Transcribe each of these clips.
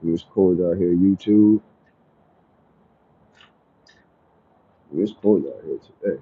It's cold out here, YouTube. It's cold out here today.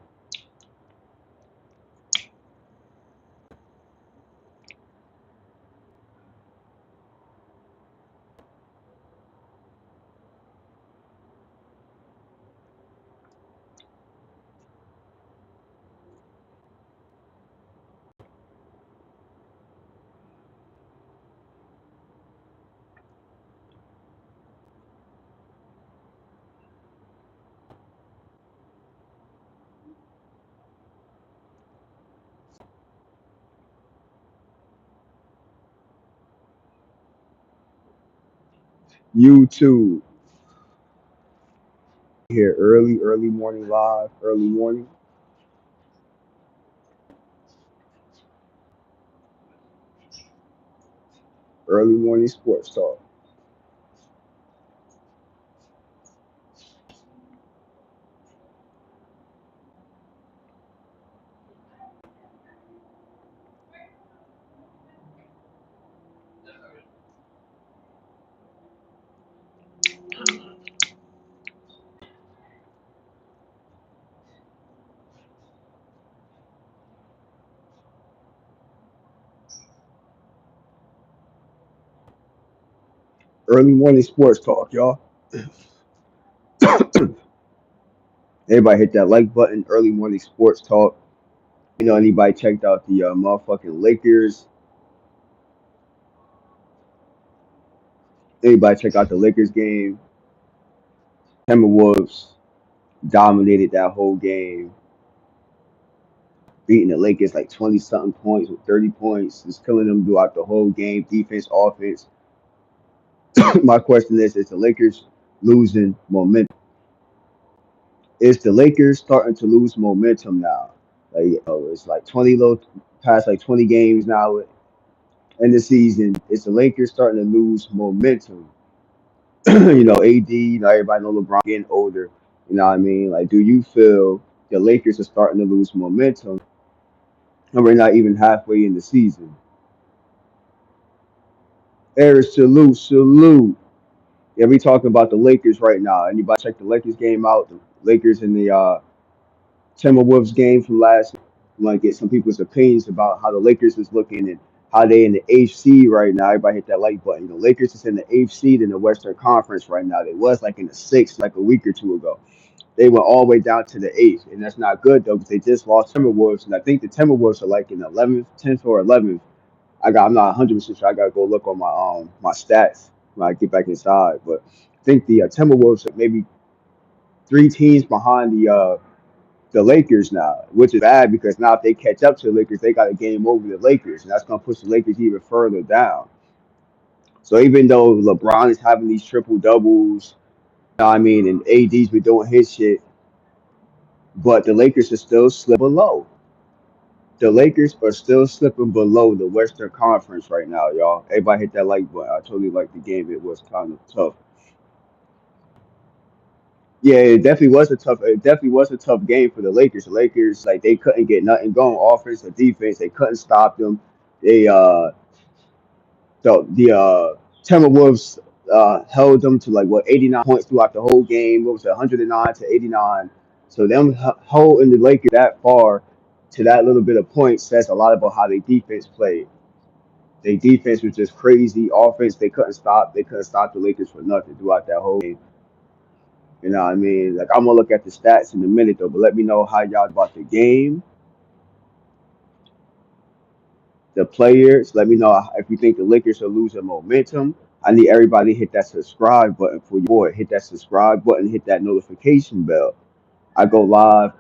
YouTube here early morning live, early morning sports talk. Early morning sports talk, y'all. Everybody hit that like button. Early morning sports talk. Anybody checked out the motherfucking Lakers? Anybody check out the Lakers game? Timberwolves dominated that whole game, beating the Lakers like 20 something points with 30 points, just killing them throughout the whole game, defense, offense. My question is the Lakers losing momentum? Is the Lakers starting to lose momentum now? Like, it's like 20 low past like 20 games now in the season. Is the Lakers starting to lose momentum? AD, everybody know LeBron getting older. You know what I mean? Like, do you feel the Lakers are starting to lose momentum and we're not even halfway in the season? Eric, salute, salute. Yeah, we talking about the Lakers right now. Anybody check the Lakers game out? The Lakers in the Timberwolves game from last. I want to get some people's opinions about how the Lakers is looking and how they in the eighth seed right now. Everybody hit that like button. The Lakers is in the eighth seed in the Western Conference right now. They was like in the sixth like a week or two ago. They went all the way down to the eighth, and that's not good though because they just lost Timberwolves, and I think the Timberwolves are like in the 11th, 10th, or 11th. I'm not 100% sure. I gotta go look on my stats when I get back inside, but I think the Timberwolves are maybe three teams behind the Lakers now, which is bad because now if they catch up to the Lakers, they got a game over the Lakers, and that's gonna push the Lakers even further down. So even though LeBron is having these triple doubles, I mean, and AD's been doing his shit, but the Lakers are still slipping below. The Lakers are still slipping below the Western Conference right now, y'all. Everybody hit that like button. I totally like the game. It was kind of tough. Yeah, it definitely was a tough game for the Lakers. The Lakers, like, they couldn't get nothing going, offense or defense. They couldn't stop them. They the Timberwolves held them to like what 89 points throughout the whole game. What was it, 109 to 89? So them holding the Lakers that far to that little bit of points says a lot about how their defense played. Their defense was just crazy. Offense, they couldn't stop. They couldn't stop the Lakers for nothing throughout that whole game. You know what I mean? Like, I'm gonna look at the stats in a minute though, but let me know how y'all about the game, the players. Let me know if you think the Lakers are losing momentum. I need everybody to hit that subscribe button for your boy. Hit that subscribe button, hit that notification bell. I go live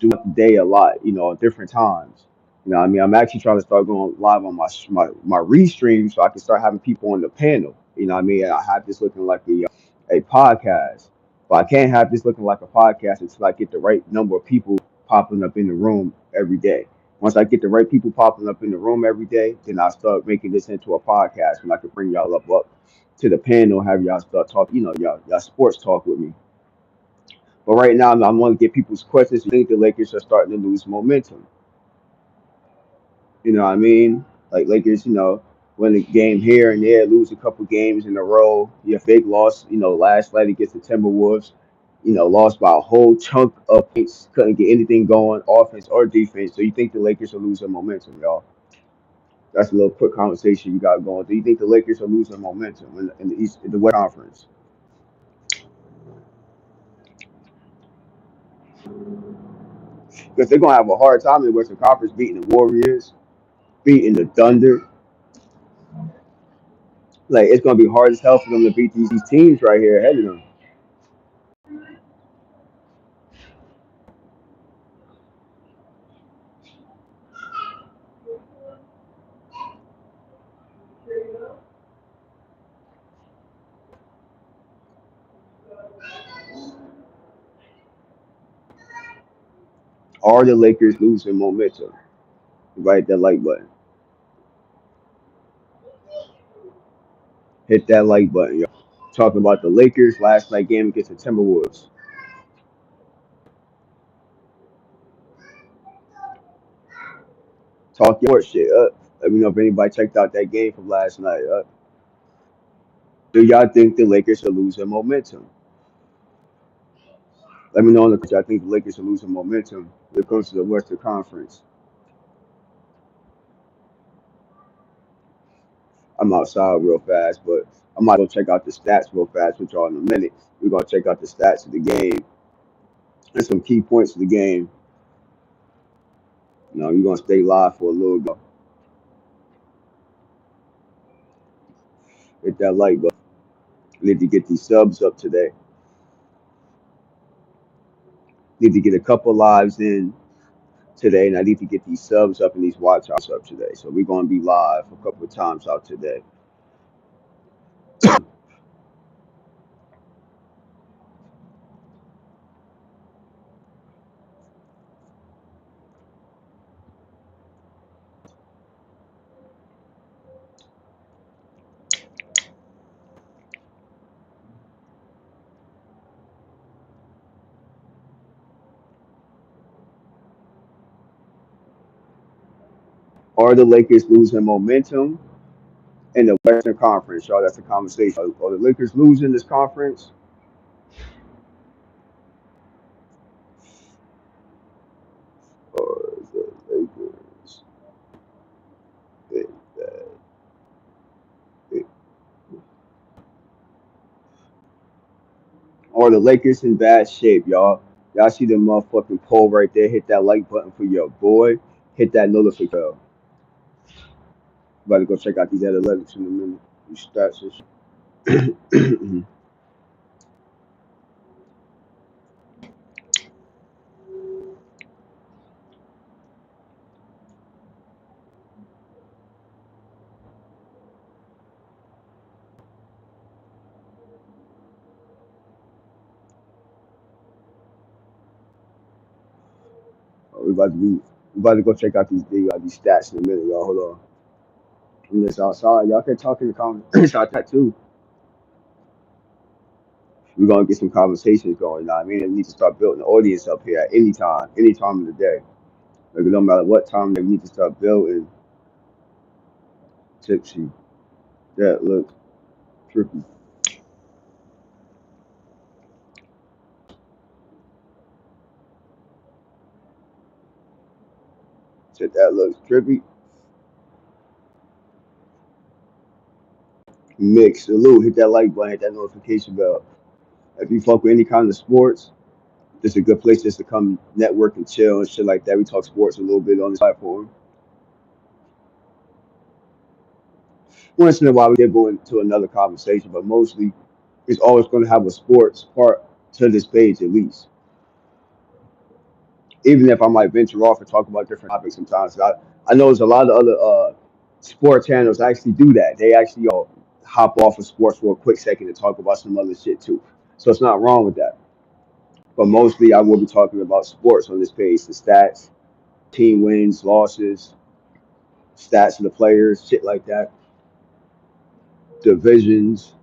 throughout the day a lot, at different times. You know what I mean? I'm actually trying to start going live on my restream so I can start having people on the panel. You know what I mean? I have this looking like a podcast, but I can't have this looking like a podcast until I get the right number of people popping up in the room every day. Once I get the right people popping up in the room every day, then I start making this into a podcast and I can bring y'all up to the panel, have y'all start talk, y'all sports talk with me. But right now, I want to get people's questions. You think the Lakers are starting to lose momentum? You know what I mean? Like Lakers, win a game here and there, lose a couple games in a row. Your big loss, last night against the Timberwolves, lost by a whole chunk of points, couldn't get anything going, offense or defense. So you think the Lakers are losing momentum, y'all? That's a little quick conversation you got going. Do you think the Lakers are losing momentum in the East, in the West Conference? Because they're gonna have a hard time in the Western Conference beating the Warriors, beating the Thunder. Like it's gonna be hard as hell for them to beat these teams right here ahead of them. Are the Lakers losing momentum? Right, that like button. Hit that like button, y'all. Talking about the Lakers last night game against the Timberwolves. Talk your shit up. Let me know if anybody checked out that game from last night. Do y'all think the Lakers are losing momentum? Let me know in the comments. I think the Lakers are losing momentum when it comes to the Western Conference. I'm outside real fast, but I might go check out the stats real fast with y'all in a minute. We're gonna check out the stats of the game and some key points of the game. You're gonna stay live for a little bit. Hit that like button. Need to get these subs up today. Need to get a couple lives in today, and I need to get these subs up and these watch outs up today. So we're gonna be live a couple of times out today. Are the Lakers losing momentum in the Western Conference? Y'all, that's a conversation. Are the Lakers losing this conference? Or the Lakers? Or the Lakers in bad shape, y'all? Y'all see the motherfucking poll right there? Hit that like button for your boy. Hit that notification. About to go check out these analytics in a minute. These stats and shit. We about to go check out these stats in a minute, y'all. Hold on. I'm just outside. Y'all can talk in the comments about that too. We're gonna get some conversations going. You know what I mean? And we need to start building the audience up here at any time of the day. Like no matter what time they need to start building tipsy. That look trippy. Said that looks trippy. Mix salute. Hit that like button. Hit that notification bell. If you fuck with any kind of sports, this is a good place just to come network and chill and shit like that. We talk sports a little bit on this platform. Once in a while, we did go into another conversation, but mostly it's always going to have a sports part to this page at least. Even if I might venture off and talk about different topics sometimes. I know there's a lot of other sport channels actually do that. They actually hop off of sports for a quick second to talk about some other shit too. So it's not wrong with that. But mostly I will be talking about sports on this page, the stats, team wins, losses, stats of the players, shit like that, divisions.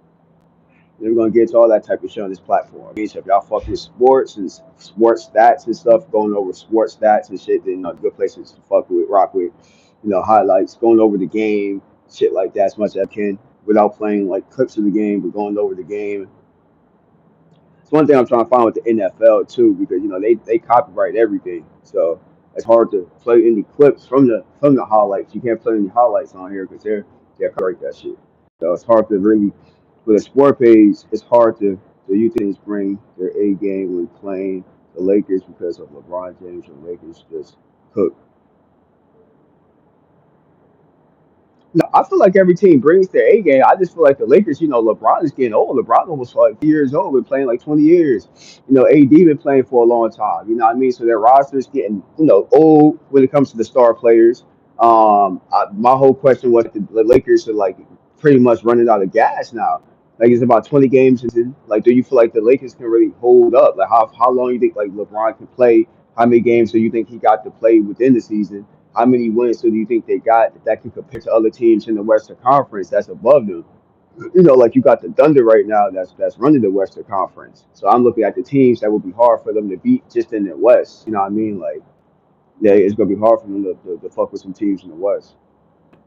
We're gonna get to all that type of shit on this platform. So if y'all fuck with sports and sports stats and stuff, going over sports stats and shit, then good places to fuck with, rock with. Highlights, going over the game, shit like that as much as I can without playing like clips of the game, but going over the game. It's one thing I'm trying to find with the NFL too, because they copyright everything, so it's hard to play any clips from the highlights. You can't play any highlights on here because they're copyright that shit. So it's hard to really with a sport page. It's hard to so you things bring their A game when playing the Lakers because of LeBron James and Lakers just cook. No, I feel like every team brings their A game. I just feel like the Lakers, LeBron is getting old. LeBron almost like years old, been playing like 20 years. AD been playing for a long time. You know what I mean? So their roster is getting, old when it comes to the star players. My whole question was the Lakers are like pretty much running out of gas now. Like it's about 20 games in. Like, do you feel like the Lakers can really hold up? Like how long you think like LeBron can play? How many games do you think he got to play within the season? How many wins do you think they got that can compare to other teams in the Western Conference that's above them? Like you got the Thunder right now that's running the Western Conference. So I'm looking at the teams that would be hard for them to beat just in the West. You know what I mean? Like, yeah, it's gonna be hard for them to fuck with some teams in the West.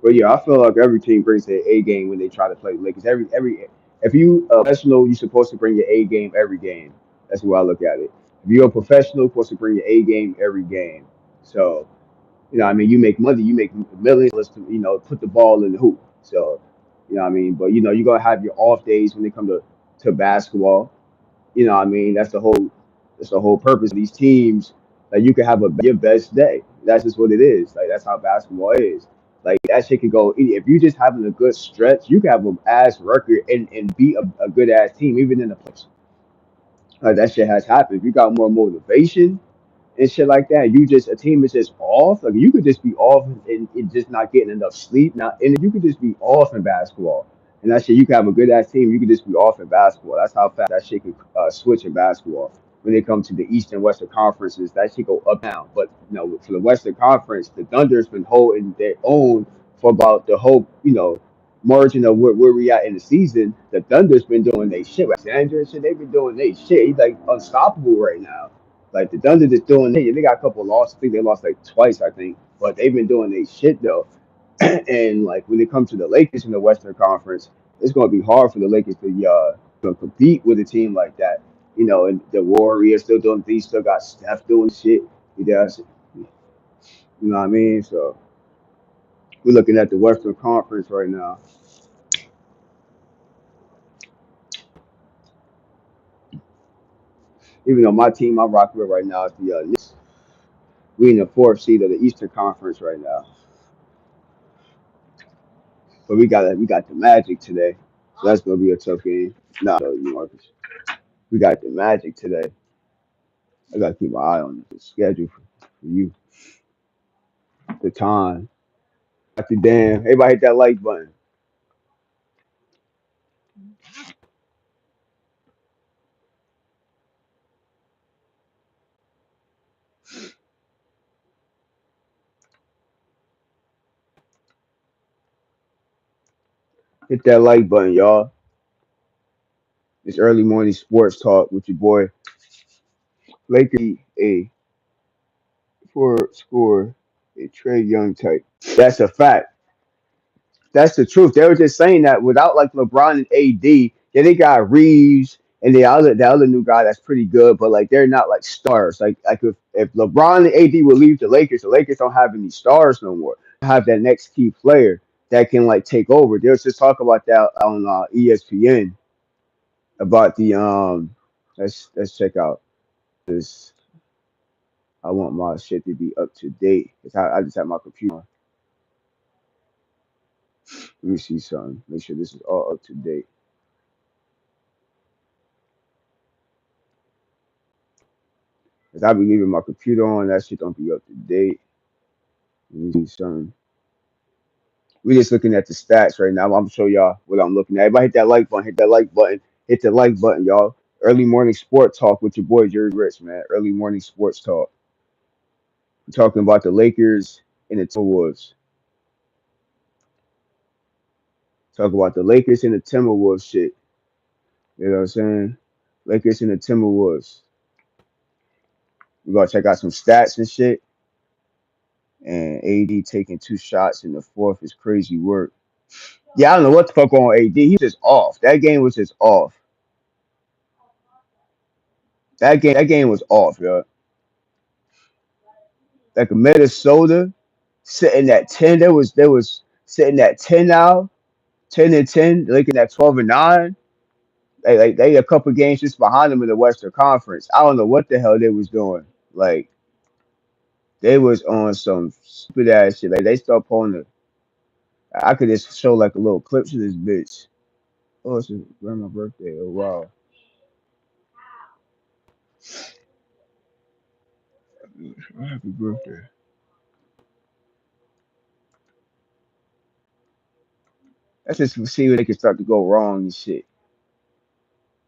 But yeah, I feel like every team brings their A game when they try to play the Lakers. Every if you a professional, you're supposed to bring your A game every game. That's the way I look at it. If you're a professional, you're supposed to bring your A game every game. So I mean, you make money, you make millions to, put the ball in the hoop. So, what I mean, but you're gonna have your off days when they come to basketball. What I mean, that's the whole purpose of these teams. Like you can have your best day. That's just what it is. Like that's how basketball is. Like that shit can go. If you just having a good stretch, you can have an ass record and beat a good ass team even in the playoffs. Like that shit has happened. If you got more motivation and shit like that. You just a team is just off. Like you could just be off and just not getting enough sleep. Not and you could just be off in basketball. And that shit, you could have a good ass team. You could just be off in basketball. That's how fast that shit could switch in basketball. When it comes to the East and Western conferences, that shit go up and down. But for the Western Conference, the Thunder's been holding their own for about the whole margin of where we at in the season. The Thunder's been doing their shit. Alexander and shit, they've been doing their shit. He's like unstoppable right now. Like the Thunder just doing they got a couple of losses. I think they lost like twice, I think. But they've been doing their shit though. And like when it comes to the Lakers in the Western Conference, it's gonna be hard for the Lakers to compete with a team like that. And the Warriors still doing things, still got Steph doing shit. He does, you know what I mean? So we're looking at the Western Conference right now. Even though my team I rock with right now is the Knicks. We in the fourth seed of the Eastern Conference right now. But we got the Magic today. So that's gonna be a tough game. No, you Marcus. We got the Magic today. I gotta keep my eye on the schedule for you. The time. After damn, everybody hit that like button. Hit that like button, y'all. It's early morning sports talk with your boy Lakers a for score a Trey Young type. That's a fact. That's the truth. They were just saying that without like LeBron and AD, yeah, they got Reeves and the other new guy that's pretty good, but like they're not like stars. Like if LeBron and AD would leave the Lakers don't have any stars no more. Have that next key player that can like take over. There was just talk about that on ESPN about the let's check out this. I want my shit to be up to date. I just have my computer on. Let me see something. Make sure this is all up to date. Cause I be leaving my computer on, that shit don't be up to date. Let me see something. We just looking at the stats right now. I'm gonna show y'all what I'm looking at. Everybody hit that like button, hit that like button, hit the like button, y'all. Early morning sports talk with your boy Jerry Rich, man. Early morning sports talk. We're talking about the Lakers and the Timberwolves. Talk about the Lakers and the Timberwolves shit. You know what I'm saying? Lakers and the Timberwolves. We're gonna check out some stats and shit. And AD taking two shots in the fourth is crazy work. Yeah, I don't know what the fuck on AD. He was just off. That game was just off. That game was off, yo. Like Minnesota sitting at 10. There was sitting at 10 now, 10-10, looking at 12-9. They a couple games just behind them in the Western Conference. I don't know what the hell they was doing. Like they was on some stupid ass shit. Like they start pulling the. I could just show like a little clips of this bitch. Oh, it's around my birthday. Oh wow, happy birthday. That's just to see where they can start to go wrong and shit.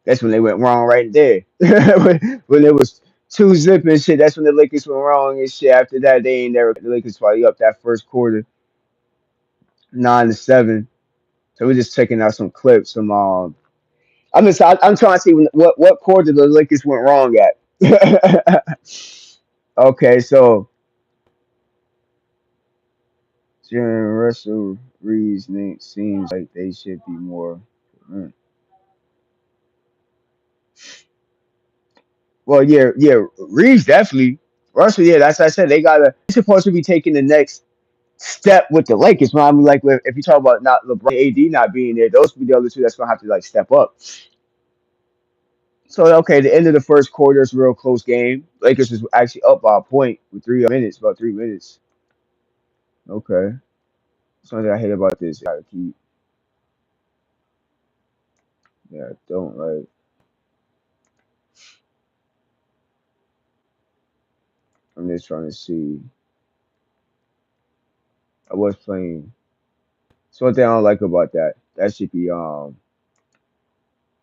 That's when they went wrong right there. when it was two zip and shit, that's when the Lakers went wrong and shit. After that, they ain't never the Lakers probably up that first quarter, 9-7. So we're just checking out some clips. I'm trying to see what quarter the Lakers went wrong at. Okay, so Jaren Russell Reed's name seems like they should be more. mm. Well, yeah, Reed's definitely. Russell, yeah, that's what I said. They're supposed to be taking the next step with the Lakers. Man, I mean, like if you talk about not LeBron, AD not being there, those would be the other two that's gonna have to like step up. So okay, the end of the first quarter is a real close game. Lakers was actually up by a point with 3 minutes, about 3 minutes. Okay, something I hate about this, I gotta keep. Yeah, I don't like. I'm just trying to see. I was playing. So one thing I don't like about that, that should be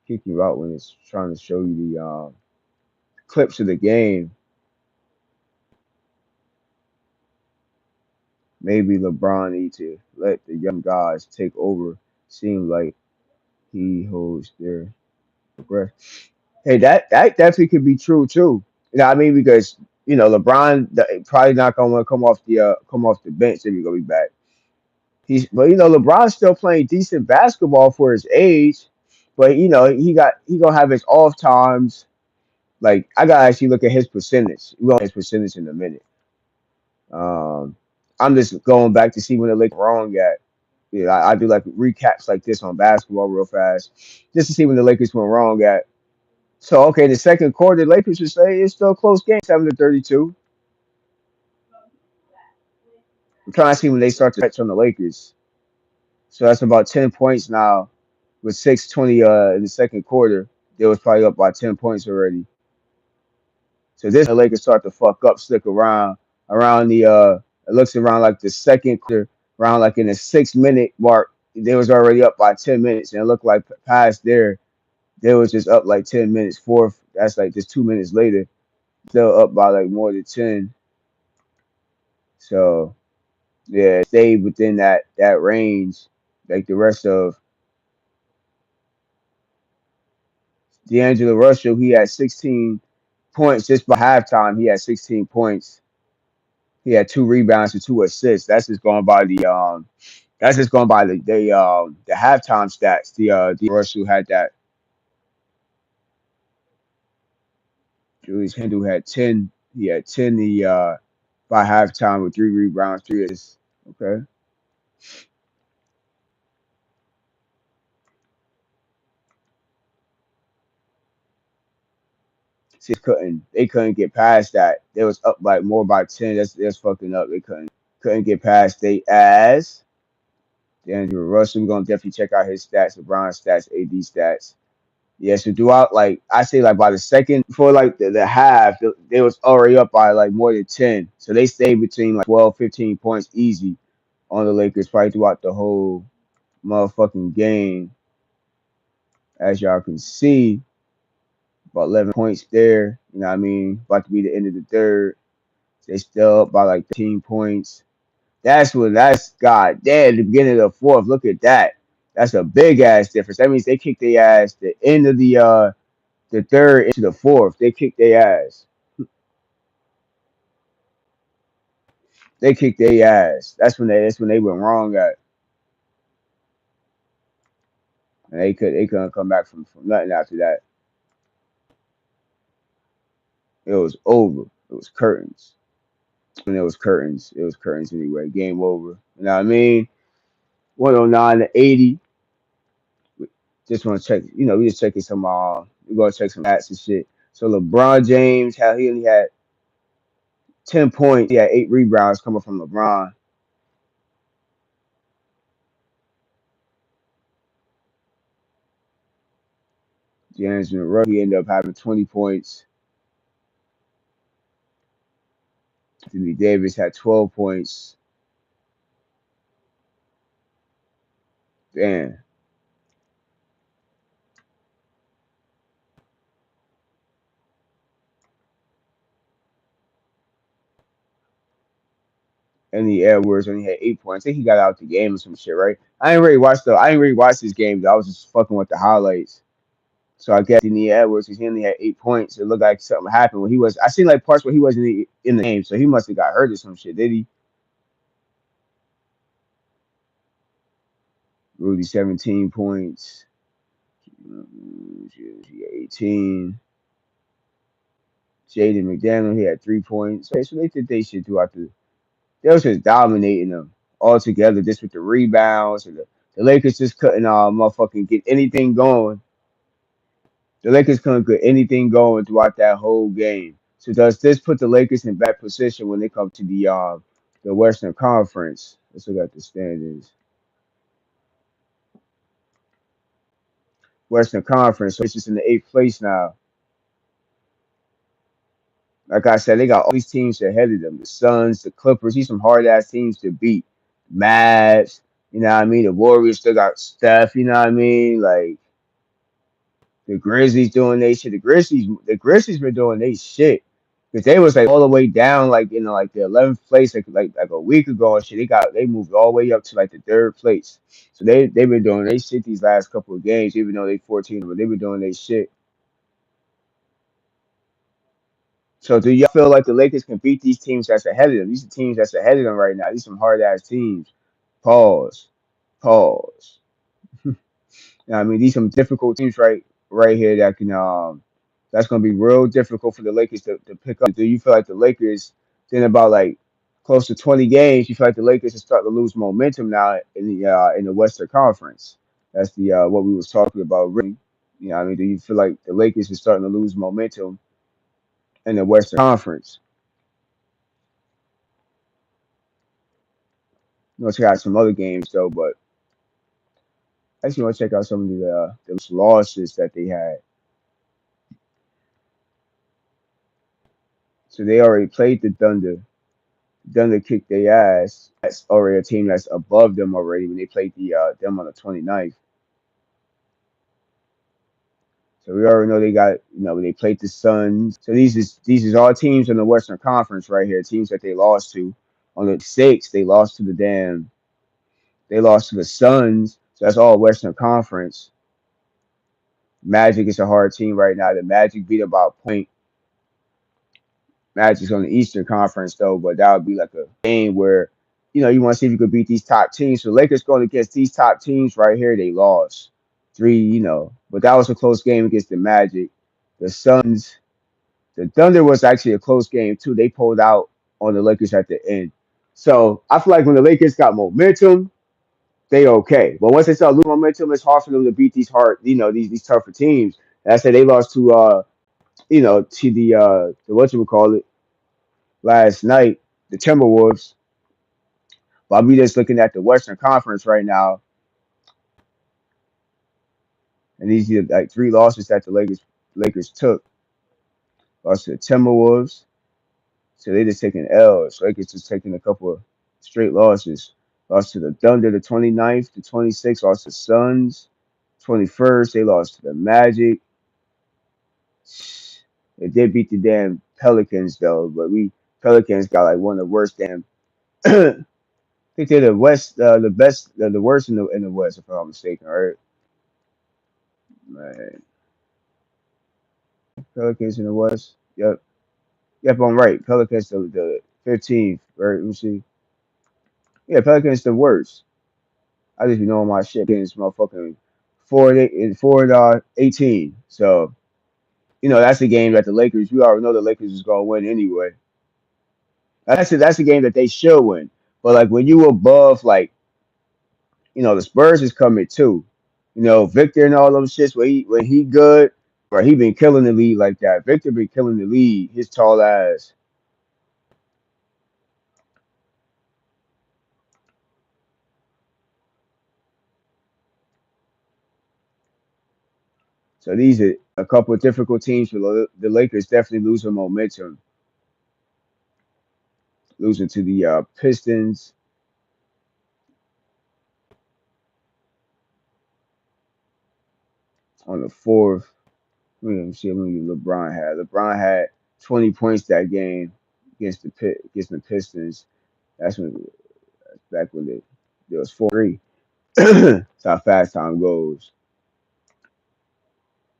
kick you out when it's trying to show you the clips of the game. Maybe LeBron need to let the young guys take over. Seem like he holds their breath. Hey, that definitely could be true too. You know what I mean? Because LeBron probably not gonna want to come off the bench if he's gonna be back. But LeBron's still playing decent basketball for his age. But he gonna have his off times. Like I gotta actually look at his percentage. We'll look at his percentage in a minute. Um, I'm just going back to see when the Lakers were wrong at. Yeah, I do like recaps like this on basketball real fast, just to see when the Lakers went wrong at. So okay, the second quarter, the Lakers should say it's still a close game, 7-32. I'm trying to see when they start to touch on the Lakers. So that's about 10 points now, with 6:20 in the second quarter. They was probably up by 10 points already. So this the Lakers start to fuck up, stick around the it looks around like the second quarter, around like in the 6 minute mark. They was already up by 10 minutes, and it looked like past there, they was just up like 10 minutes. Fourth, that's like just 2 minutes later, still up by like more than 10. So yeah, it stayed within that range. Like the rest of D'Angelo Russell, he had 16 points just by halftime. He had 16 points. He had 2 rebounds and 2 assists. That's just going by the halftime stats. The Russell had that. Julius Randle had 10. He had 10 by halftime with 3 rebounds, 3 assists. Okay. They couldn't get past that. They was up like more by 10. That's fucking up. They couldn't get past they as D'Angelo Russell. We're gonna definitely check out his stats, LeBron stats, AD stats. Yeah, so throughout, like I say, like by the second for like the half, they was already up by like more than 10. So they stayed between like 12, 15 points easy on the Lakers probably throughout the whole motherfucking game. As y'all can see, about 11 points there. You know what I mean? About to be the end of the third. They still up by like 13 points. That's God damn the beginning of the fourth. Look at that. That's a big ass difference. That means they kicked their ass the end of the third into the fourth. They kicked their ass. They kicked their ass. That's when they went wrong at. and they couldn't come back from nothing after that. It was over. It was curtains. When it was curtains, it was curtains anyway. Game over. You know what I mean? 109 to 80. Just want to check. We just checking some. We gonna check some stats and shit. So LeBron James, how he only had 10 points. He had 8 rebounds coming from LeBron. James Russell, he ended up having 20 points. Anthony Davis had 12 points. Damn. Anthony Edwards only had 8 points. I think he got out the game or some shit, right? I ain't really watched this game though. I was just fucking with the highlights. So I guess Anthony Edwards, he only had 8 points. It looked like something happened when he was. I seen like parts where he wasn't in the game, so he must have got hurt or some shit. Did he? Rudy 17 points. 18. Jaden McDaniel, he had 3 points. Okay, so they did they shit throughout the. They was just dominating them all together, just with the rebounds and the Lakers just couldn't motherfucking get anything going. The Lakers couldn't get anything going throughout that whole game. So does this put the Lakers in bad position when they come to the Western Conference? Let's look at the standings. Western Conference, so it's just in the eighth place now. Like I said, they got all these teams ahead of them. The Suns, the Clippers, these some hard ass teams to beat. Mavs, you know what I mean? The Warriors still got Steph, you know what I mean? Like the Grizzlies doing they shit. The Grizzlies been doing they shit. Cause they was like all the way down, like like the 11th place, like a week ago and shit. They moved all the way up to like the third place. So they've been doing they shit these last couple of games, even though they 14, but they've been doing they shit. So do y'all feel like the Lakers can beat these teams that's ahead of them? These are teams that's ahead of them right now. These some hard ass teams. Pause. Pause. I mean, these some difficult teams right here that can that's gonna be real difficult for the Lakers to pick up. Do you feel like the Lakers in about like close to 20 games, you feel like the Lakers are starting to lose momentum now in the Western Conference? That's the what we was talking about really. I mean, do you feel like the Lakers are starting to lose momentum in the Western Conference? Check out some other games though, but I actually want to check out some of the losses that they had. So they already played the Thunder. Thunder kicked their ass. That's already a team that's above them already when they played them on the 29th. So we already know they got when they played the Suns. So these is all teams in the Western Conference right here. Teams that they lost to. On the sixth, they lost to the Suns. So that's all Western Conference. Magic is a hard team right now. The Magic beat about point. Magic's on the Eastern Conference though, but that would be like a game where, you want to see if you could beat these top teams. So Lakers going against these top teams right here, they lost three, but that was a close game against the Magic. The Suns, the Thunder was actually a close game too. They pulled out on the Lakers at the end. So I feel like when the Lakers got momentum, they okay. But once they start losing momentum, it's hard for them to beat these hard, these tougher teams. And I said they lost to the what you would call it last night, the Timberwolves. But we just looking at the Western Conference right now, and these are like three losses that the Lakers took. Lost to the Timberwolves, so they just taking L's. Lakers just taking a couple of straight losses. Lost to the Thunder the 29th, the 26th, lost to Suns. 21st, they lost to the Magic. They did beat the damn Pelicans though, but we Pelicans got like one of the worst damn. I think they're the best, the worst in the West, if I'm not mistaken. Right? Man, Pelicans in the West. Yep, yep, I'm right. Pelicans the 15th. Right? Let me see. Yeah, Pelicans the worst. I just be knowing my shit. Pelicans motherfucking for 18. So that's the game that the Lakers. We already know the Lakers is gonna win anyway. That's a game that they should win. But like when you above like the Spurs is coming too. Victor and all those shits when he good, or he been killing the league like that. Victor been killing the league. His tall ass. So these are a couple of difficult teams for the Lakers. Definitely losing momentum, losing to the Pistons on the fourth. Let me see how many LeBron had. LeBron had 20 points that game against the Pistons. That's back when it was 4-3. That's how fast time goes.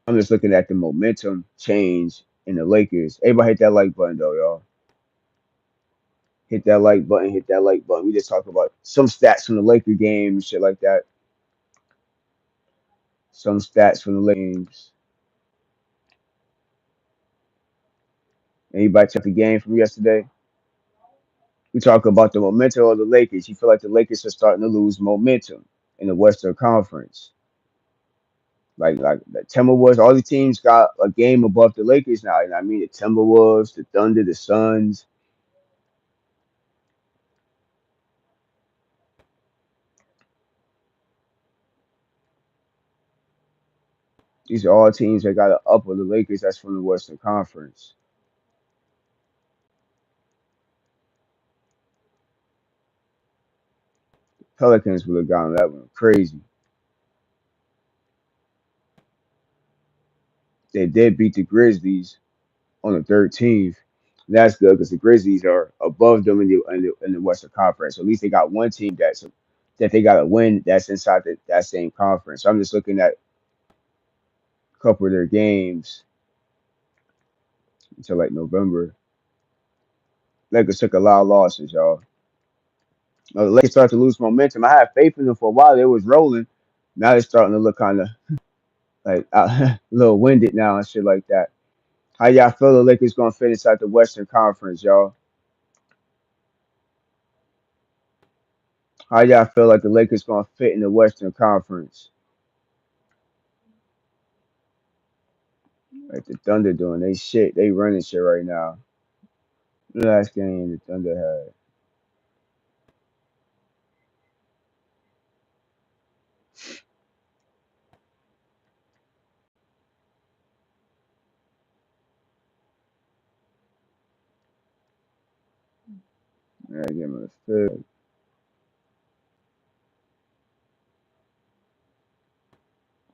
I'm just looking at the momentum change in the Lakers. Everybody hit that like button though, y'all. Hit that like button. Hit that like button. We just talked about some stats from the Laker game, shit like that. Some stats from the Lakers games. Anybody check the game from yesterday? We talk about the momentum of the Lakers. You feel like the Lakers are starting to lose momentum in the Western Conference. Like the Timberwolves, all the teams got a game above the Lakers now. I mean, the Timberwolves, the Thunder, the Suns. These are all teams that got an up with the Lakers. That's from the Western Conference. Pelicans would have gotten that one crazy. They did beat the Grizzlies on the 13th. That's good because the Grizzlies are above them in the Western Conference. So at least they got one team that they got to win that's inside that same conference. So I'm just looking at a couple of their games until like November. Lakers took a lot of losses, y'all. The Lakers started to lose momentum. I had faith in them for a while. They was rolling. Now they're starting to look kind of like a little winded now and shit like that. How y'all feel the Lakers gonna finish out the Western Conference, y'all? How y'all feel like the Lakers gonna fit in the Western Conference? Like the Thunder doing they shit, they running shit right now. The last game the Thunder had. Yeah, give them a fifth.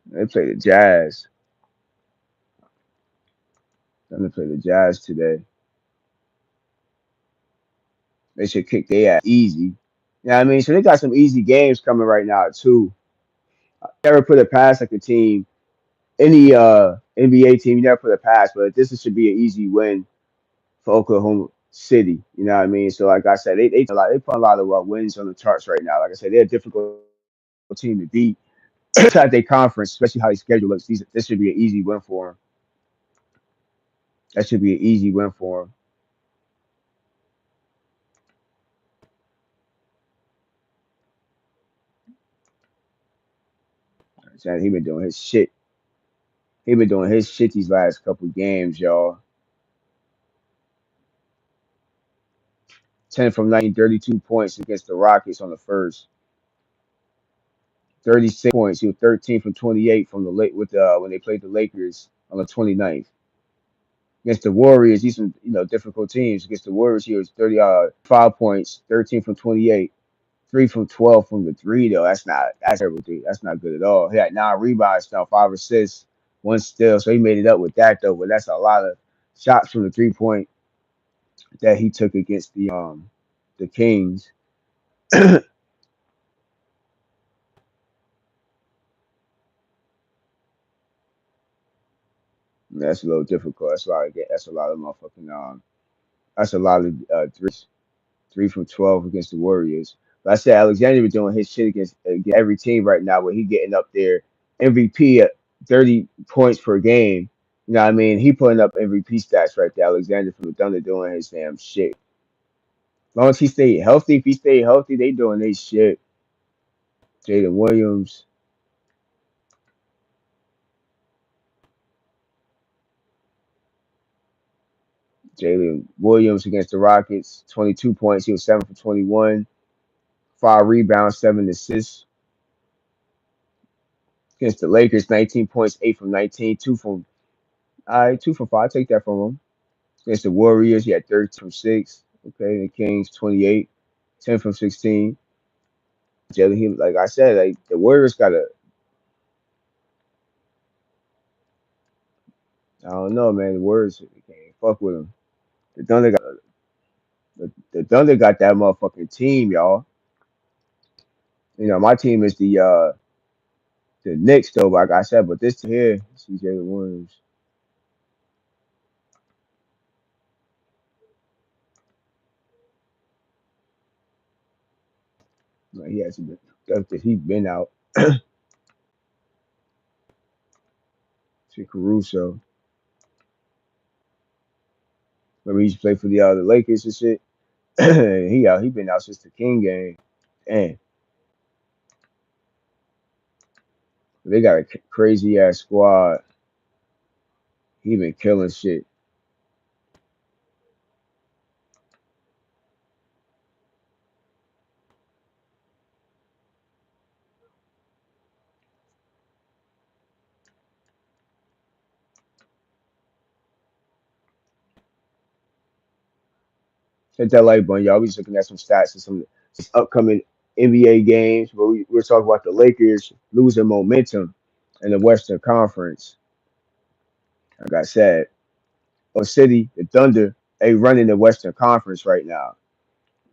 They play the Jazz. Thunder play the Jazz today. They should kick their ass easy. Yeah, I mean, so they got some easy games coming right now too. Never put it past like a team, any NBA team. You never put it past, but this should be an easy win for Oklahoma City. You know what I mean? So like I said, they put a lot of wins on the charts right now. Like I said, they're a difficult team to beat at their conference, especially how they schedule looks. This should be an easy win for them. That should be an easy win for him. He been doing his shit. He been doing his shit these last couple games, y'all. 10 from 19, 32 points against the Rockets on the first. 36 points. He was 13 from 28 from the late with when they played the Lakers on the 29th. Against the Warriors, these some difficult teams. Against the Warriors, he was 5 points, 13 from 28, 3 from 12 from the three though. That's terrible. That's not good at all. He had 9 rebounds now, 5 assists, 1 steal. So he made it up with that though. But that's a lot of shots from the 3 point that he took against the Kings. That's a little difficult. That's a lot of motherfucking that's a lot of threes. 3 from 12 against the Warriors. But I said Alexander was doing his shit against every team right now where he getting up there. MVP at 30 points per game. You know what I mean? He putting up MVP stats right there. Alexander from the Thunder doing his damn shit. As long as he stay healthy, if he stay healthy, they doing their shit. Jalen Williams. Jalen Williams against the Rockets, 22 points. He was 7 for 21, 5 rebounds, 7 assists. Against the Lakers, 19 points, 8 from 19, 2 from 5. Take that from him. Against the Warriors, he had 30 from 6. Okay, the Kings, 28, 10 from 16. Jalen, he like I said, like the Warriors gotta. I don't know, man. The Warriors they can't fuck with them. The Thunder got the Thunder got that motherfucking team, y'all. You know, my team is the Knicks though, like I said, but this here, CJ Williams, like, he hasn't been productive. He's been out to Caruso. Remember he used to play for the Lakers and shit. He out. He been out since the King game. Damn, they got a crazy ass squad. He been killing shit. Hit that like button, y'all. We just looking at some stats and some upcoming NBA games. But we're talking about the Lakers losing momentum in the Western Conference. Like I said, or City, the Thunder, they running the Western Conference right now.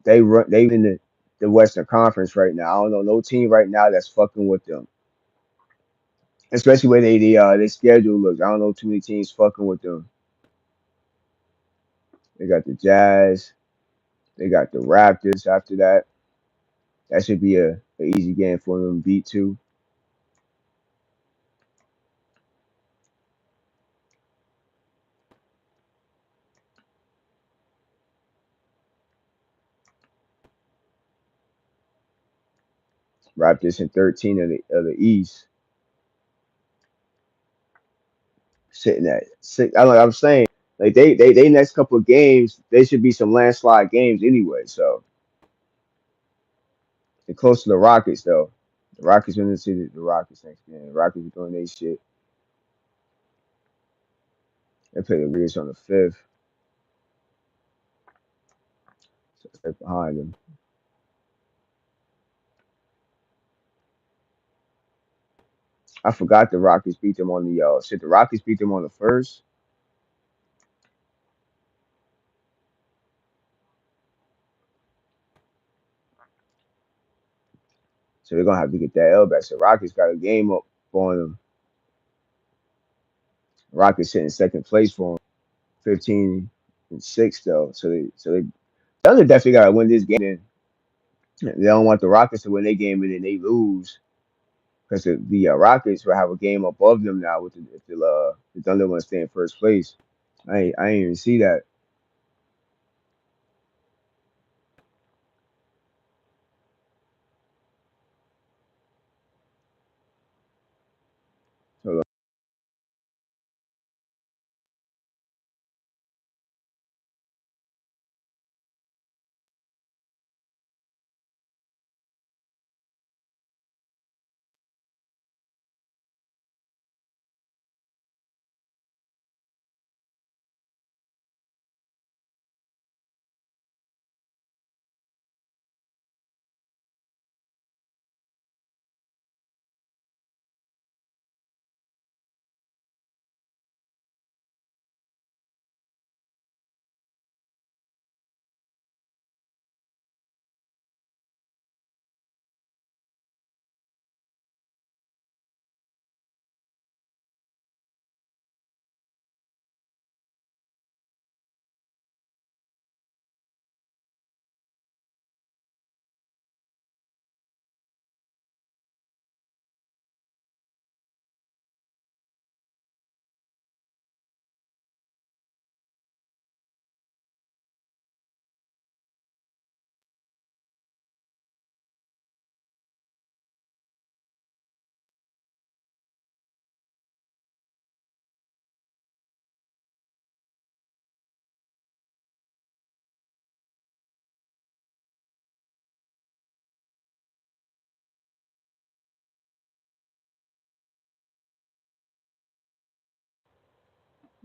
They in the Western Conference right now. I don't know no team right now that's fucking with them. Especially when they schedule looks. I don't know too many teams fucking with them. They got the Jazz. They got the Raptors after that. That should be a easy game for them to beat too. Raptors in 13 of the East, sitting at six. I'm saying like they next couple of games they should be some landslide games anyway. So they're close to the Rockets though. The Rockets going to see the Rockets next game. The Rockets are doing their shit. They play the Warriors on the 5th. So they're behind them. I forgot the Rockets beat them on the shit. The Rockets beat them on the first. So they're gonna have to get that L back. So Rockets got a game up on them. Rockets sitting second place for them, 15-6 though. So they Thunder definitely gotta win this game. Then they don't want the Rockets to win their game and then they lose because the Rockets will have a game above them now with the Thunder want to stay in first place. I ain't even see that. So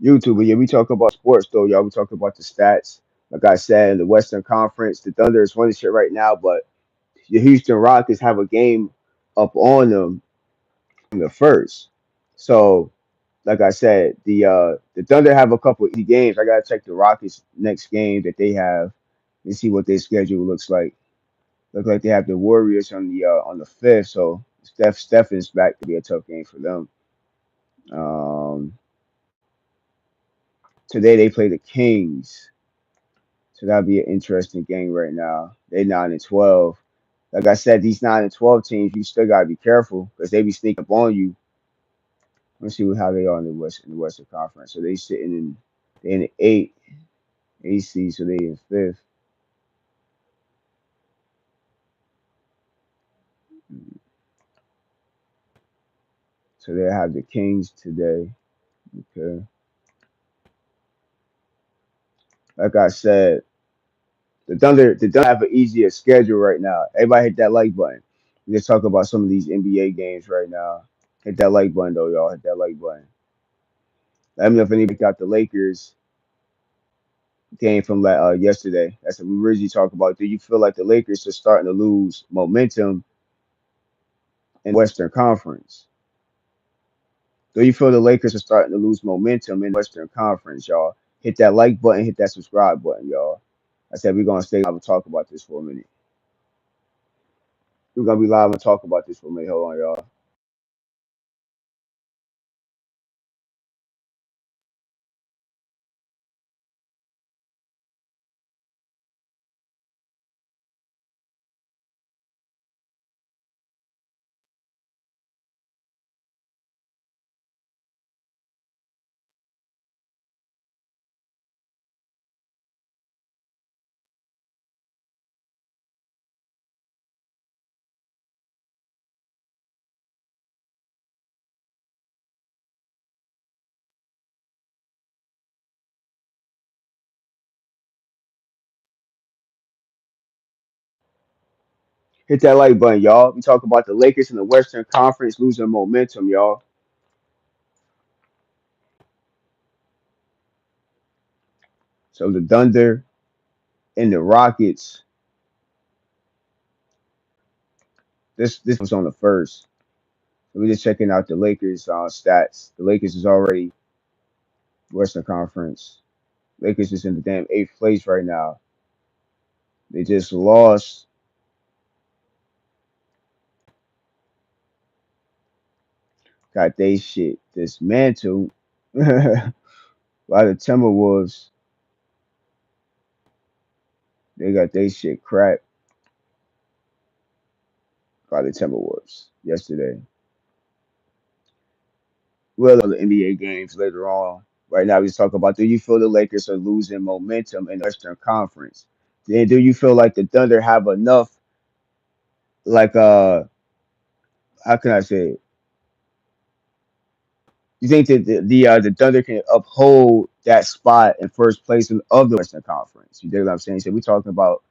YouTube. But yeah, we talk about sports though, y'all. We talk about the stats. Like I said, in the Western Conference, the Thunder is running shit right now, but the Houston Rockets have a game up on them in the first. So, like I said, the Thunder have a couple easy games. I gotta check the Rockets next game that they have and see what their schedule looks like. Look like they have the Warriors on the fifth, so Steph is back to be a tough game for them. Um, Today they play the Kings, so that'll be an interesting game right now. They 9-12. Like I said, these 9-12 teams, you still gotta be careful because they be sneaking up on you. Let's see how they are in the Western Conference. So they in the eight seed, so they in fifth. So they have the Kings today. Okay. Like I said, the Thunder have an easier schedule right now. Everybody hit that like button. We just talk about some of these NBA games right now. Hit that like button though, y'all. Hit that like button. Let me know if anybody got the Lakers game from yesterday. That's what we originally talked about. Do you feel like the Lakers are starting to lose momentum in the Western Conference? Do you feel the Lakers are starting to lose momentum in the Western Conference, y'all? Hit that like button, hit that subscribe button, y'all. I said we're gonna stay live and talk about this for a minute. We're gonna be live and talk about this for a minute. Hold on, y'all. Hit that like button, y'all. We talk about the Lakers in the Western Conference losing momentum, y'all. So the Thunder and the Rockets. This was on the first. So we're just checking out the Lakers stats. The Lakers is already Western Conference. Lakers is in the damn eighth place right now. They just lost. Got they shit dismantled by the Timberwolves. They got they shit cracked by the Timberwolves yesterday. Well, the NBA games later on. Right now, we just talk about, do you feel the Lakers are losing momentum in the Western Conference? Then do you feel like the Thunder have enough, like how can I say it? You think that the Thunder can uphold that spot in first place of the Western Conference? You dig what I'm saying? So we're talking about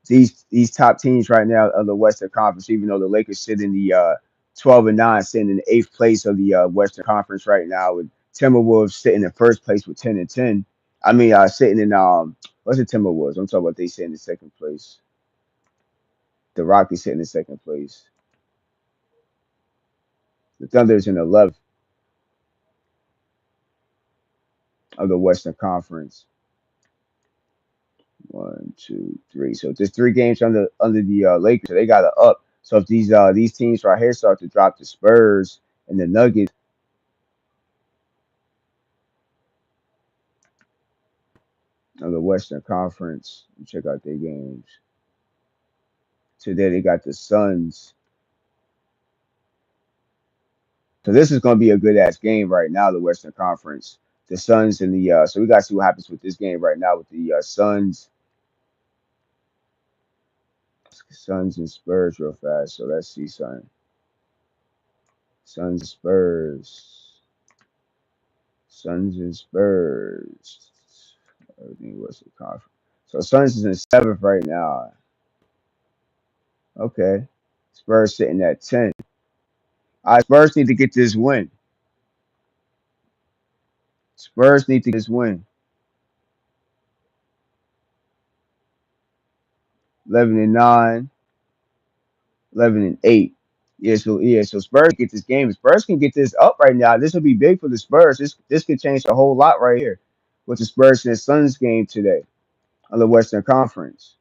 these top teams right now of the Western Conference, even though the Lakers sit in the 12-9, sitting in the eighth place of the Western Conference right now, with Timberwolves sitting in first place with 10-10. I mean, sitting in what's the Timberwolves? I'm talking about they sitting in second place. The Rockets sitting in second place. The Thunder's in 11th of the Western Conference. One, two, three. So there's three games under the Lakers. So they got to up. So if these teams right here start to drop the Spurs and the Nuggets of the Western Conference, check out their games. Today they got the Suns. So this is going to be a good ass game right now. The Western Conference, the Suns and the so we got to see what happens with this game right now with the Suns and Spurs real fast. So let's see, Suns and Spurs. Suns and Spurs. Everything was the conference. So Suns is in seventh right now. Okay. Spurs sitting at 10. All right, Spurs need to get this win. Spurs need to get this win. 11-9, 11-8. So Spurs get this game. Spurs can get this up right now. This will be big for the Spurs. This could change a whole lot right here with the Spurs and the Suns game today on the Western Conference.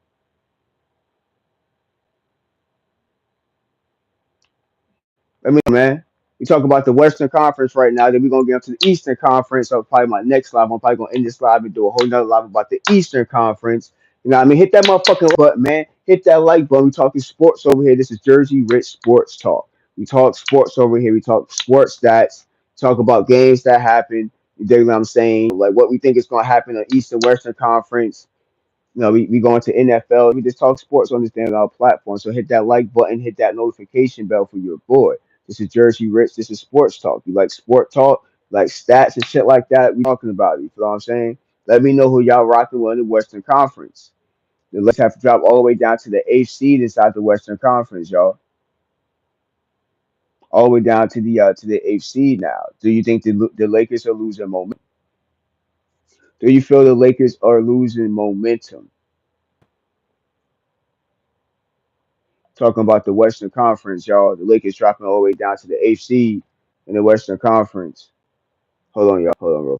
I mean, man, we talk about the Western Conference right now. Then we're gonna get up to the Eastern Conference. So probably my next live, I'm probably gonna end this live and do a whole nother live about the Eastern Conference. You know what I mean? Hit that motherfucking button, man. Hit that like button. We talking sports over here. This is Jersey Rich Sports Talk. We talk sports over here. We talk sports stats. Talk about games that happen. You dig what I'm saying? Like what we think is gonna happen in the Eastern Western Conference. We go into NFL. We just talk sports on this damn our platform. So hit that like button, hit that notification bell for your boy. This is Jersey Rich. This is sports talk. You like sport talk, like stats and shit like that? We talking about it. You feel what I'm saying? Let me know who y'all rocking with in the Western Conference. The Lakers have to drop all the way down to the eighth seed inside the Western Conference, y'all. All the way down to the eighth seed now. Do you think the Lakers are losing momentum? Do you feel the Lakers are losing momentum? Talking about the Western Conference, y'all. The Lakers dropping all the way down to the eighth seed in the Western Conference. Hold on, y'all. Hold on, bro.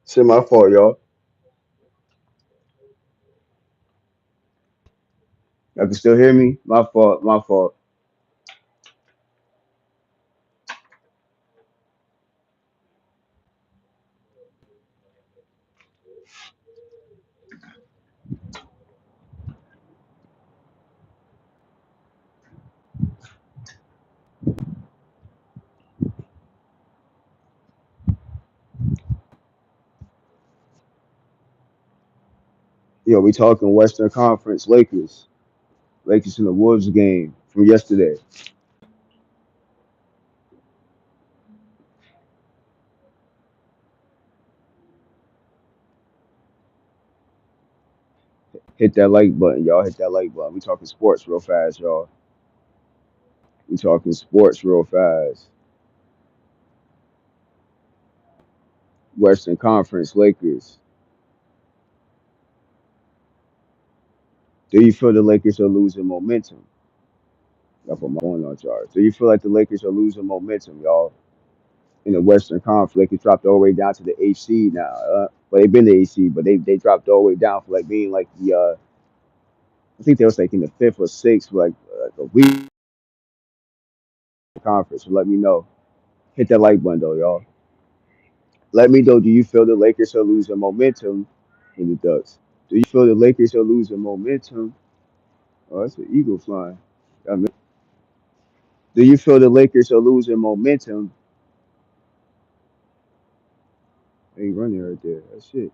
It's my fault, y'all. Y'all can still hear me? My fault. My fault. Yo, we talking Western Conference Lakers. Lakers in the Wolves game from yesterday. Hit that like button, y'all. Hit that like button. We talking sports real fast, y'all. We talking sports real fast. Western Conference Lakers. Do you feel the Lakers are losing momentum? I put my phone on charge. Do you feel like the Lakers are losing momentum, y'all? In the Western Conference, Lakers dropped all the way down to the eighth seed now. But they've been the eighth seed, but they dropped all the way down for like being like the I think they was like in the fifth or sixth for like a week conference. So let me know. Hit that like button though, y'all. Let me know. Do you feel the Lakers are losing momentum in the Ducks? Do you feel the Lakers are losing momentum? Oh, that's an eagle flying. I mean, do you feel the Lakers are losing momentum? They ain't running right there. That's it.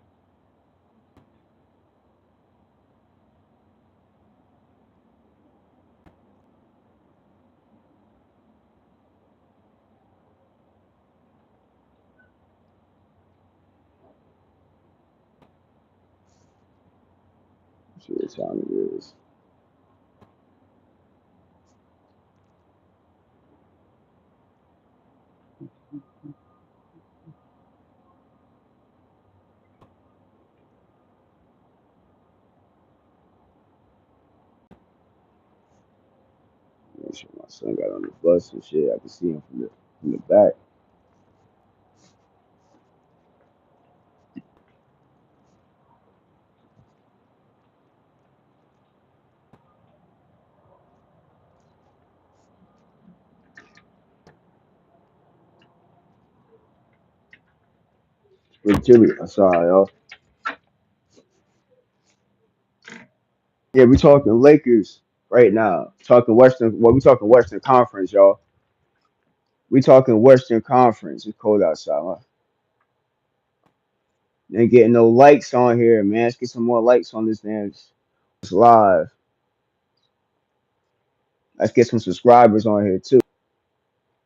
See what time it is. Make sure my son got on the bus and shit. I can see him from the back. But Jimmy, I saw y'all. Yeah, we talking Lakers right now. Talking Western. Well, we talking Western Conference, y'all. We talking Western Conference. It's cold outside. Huh? Ain't getting no likes on here, man. Let's get some more likes on this damn it's live. Let's get some subscribers on here too.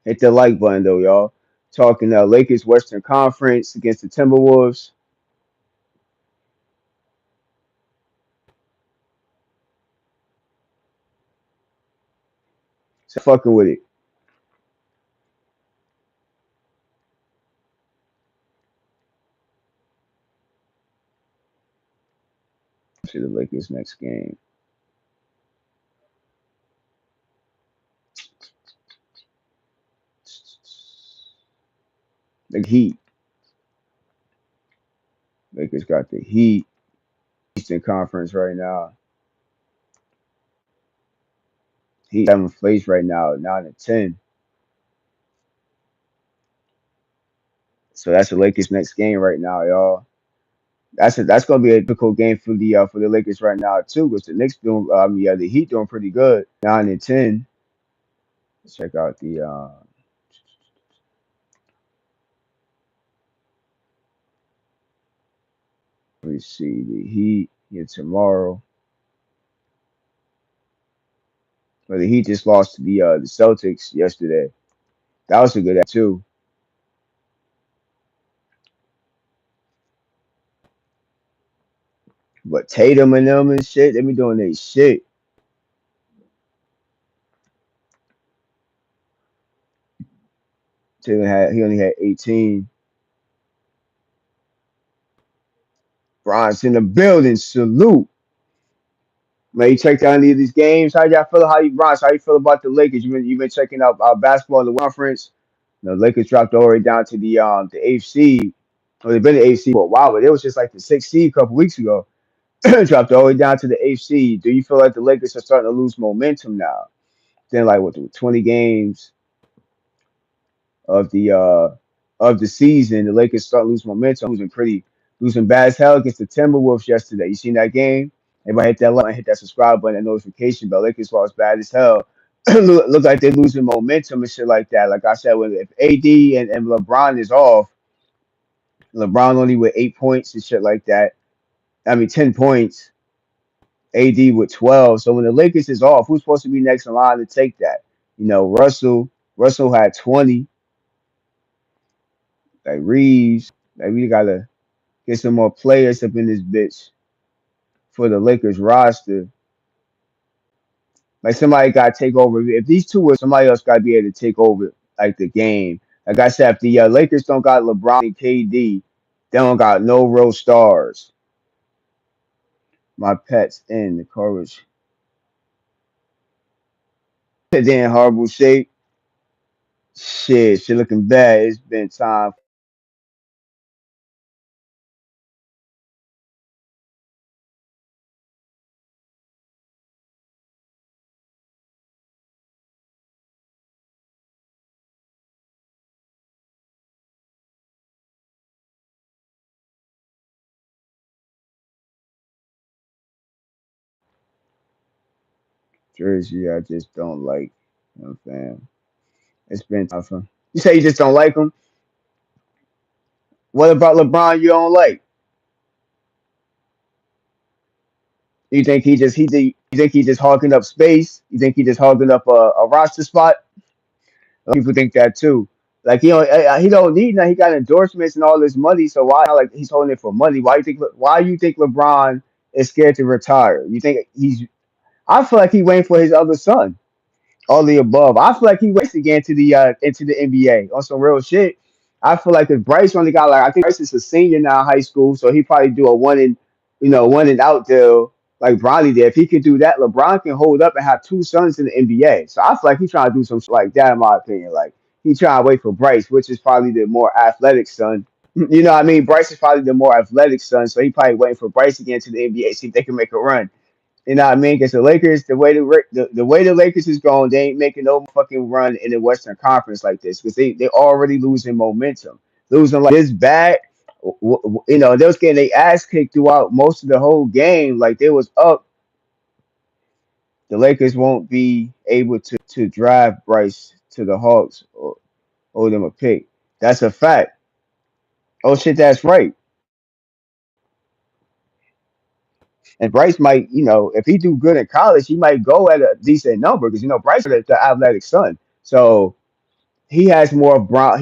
Hit the like button though, y'all. Talking Lakers Western Conference against the Timberwolves. So fucking with it. See the Lakers next game. The Heat. Lakers got the Heat. Eastern Conference right now. Heat seventh place right now, 9-10. So that's the Lakers next game right now, y'all. That's gonna be a difficult game for the Lakers right now too, because the Knicks doing yeah, the Heat doing pretty good. 9-10. Let's check out the let me see the Heat here tomorrow. But the Heat just lost to the Celtics yesterday. That was a good too. But Tatum and them and shit, they be doing their shit. Tatum he only had 18. Bron's in the building. Salute. Man, you checked out any of these games? How y'all feel? How you feel about the Lakers? You been checking out basketball in the conference. The Lakers dropped all the way down to the eighth seed. Well, they've been the eighth seed for a while, but it was just like the sixth seed a couple weeks ago. Dropped all the way down to the eighth seed. Do you feel like the Lakers are starting to lose momentum now? Then like with the 20 games of the season, the Lakers start losing momentum, losing bad as hell against the Timberwolves yesterday. You seen that game? Everybody hit that like, hit that subscribe button, and notification bell. Lakers lost bad as hell. Look like they're losing momentum and shit like that. Like I said, when if AD and LeBron is off, LeBron only with 8 points and shit like that. I mean 10 points. AD with 12. So when the Lakers is off, who's supposed to be next in line to take that? You know, Russell had 20. Like Reeves, like we gotta get some more players up in this bitch for the Lakers roster. Like somebody got to take over. If these two were somebody else, got to be able to take over like the game. Like I said, if the Lakers don't got LeBron and KD, they don't got no real stars. My pets in the courage. They're in horrible shape. Shit looking bad. It's been time. Jersey, I just don't like. You know what I'm saying? It's been tough. Huh? You say you just don't like him. What about LeBron? You don't like? You think you think he just hogging up space? You think he just hogging up a roster spot? People think that too. Like he don't need that. He got endorsements and all this money. So why like he's holding it for money? Why you think LeBron is scared to retire? You think he's? I feel like he waiting for his other son. All the above. I feel like he waits to get into the NBA on some real shit. I feel like if Bryce only got like I think Bryce is a senior now in high school, so he probably do a one and out deal like Bronny did. If he could do that, LeBron can hold up and have two sons in the NBA. So I feel like he's trying to do some shit like that in my opinion. Like he trying to wait for Bryce, which is probably the more athletic son. You know what I mean? Bryce is probably the more athletic son, so he probably waiting for Bryce to get into the NBA, see if they can make a run. You know what I mean? Because the Lakers, the way the Lakers is going, they ain't making no fucking run in the Western Conference like this because they already losing momentum, losing like this bad. You know, they was getting their ass kicked throughout most of the whole game. Like they was up. The Lakers won't be able to drive Bryce to the Hawks or owe them a pick. That's a fact. Oh shit, that's right. And Bryce might, you know, if he do good in college, he might go at a decent number because you know Bryce is the athletic son. So he has more Bron's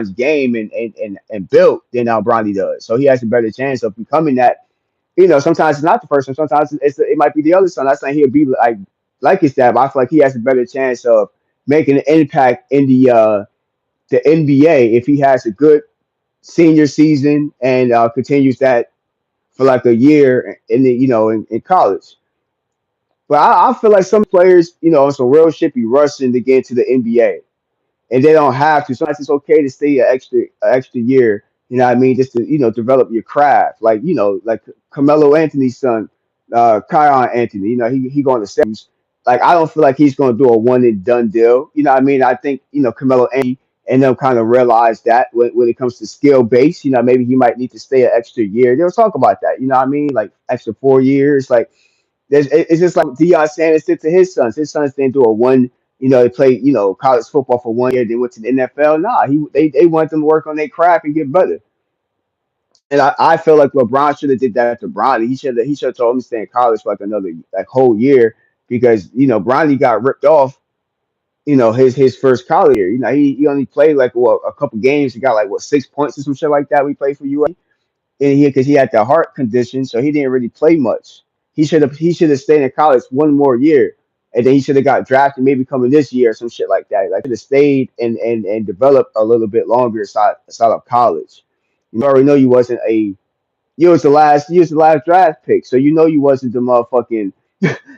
game and built than Bronny does. So he has a better chance of becoming that. You know, sometimes it's not the first one. Sometimes it might be the other son. That's not he'll be like his dad. But I feel like he has a better chance of making an impact in the NBA if he has a good senior season and continues that for like a year in the in college. But I feel like some players, you know, on some real shit be rushing to get into the NBA. And they don't have to. Sometimes it's okay to stay an extra year. You know what I mean? Just to develop your craft. Like like Carmelo Anthony's son, Kion Anthony. You know he going to Syracuse. Like I don't feel like he's going to do a one and done deal. You know what I mean? I think Carmelo Anthony and them kind of realize that when it comes to skill base, maybe he might need to stay an extra year. They'll talk about that. You know what I mean? Like extra 4 years. Like it's just like Deion Sanders did to his sons. His sons didn't do a one. They played, college football for 1 year. They went to the NFL. Nah, they want them to work on their craft and get better. And I feel like LeBron should have did that to Bronny. He should have told him to stay in college for like another like whole year because Bronny got ripped off. His first college year. He only played like a couple games. He got like 6 points or some shit like that. We played for UA and because he had the heart condition, so he didn't really play much. He should have stayed in college one more year, and then he should have got drafted maybe coming this year or some shit like that. Like should have stayed and developed a little bit longer inside of college. You already know you was the last draft pick, so you wasn't the motherfucking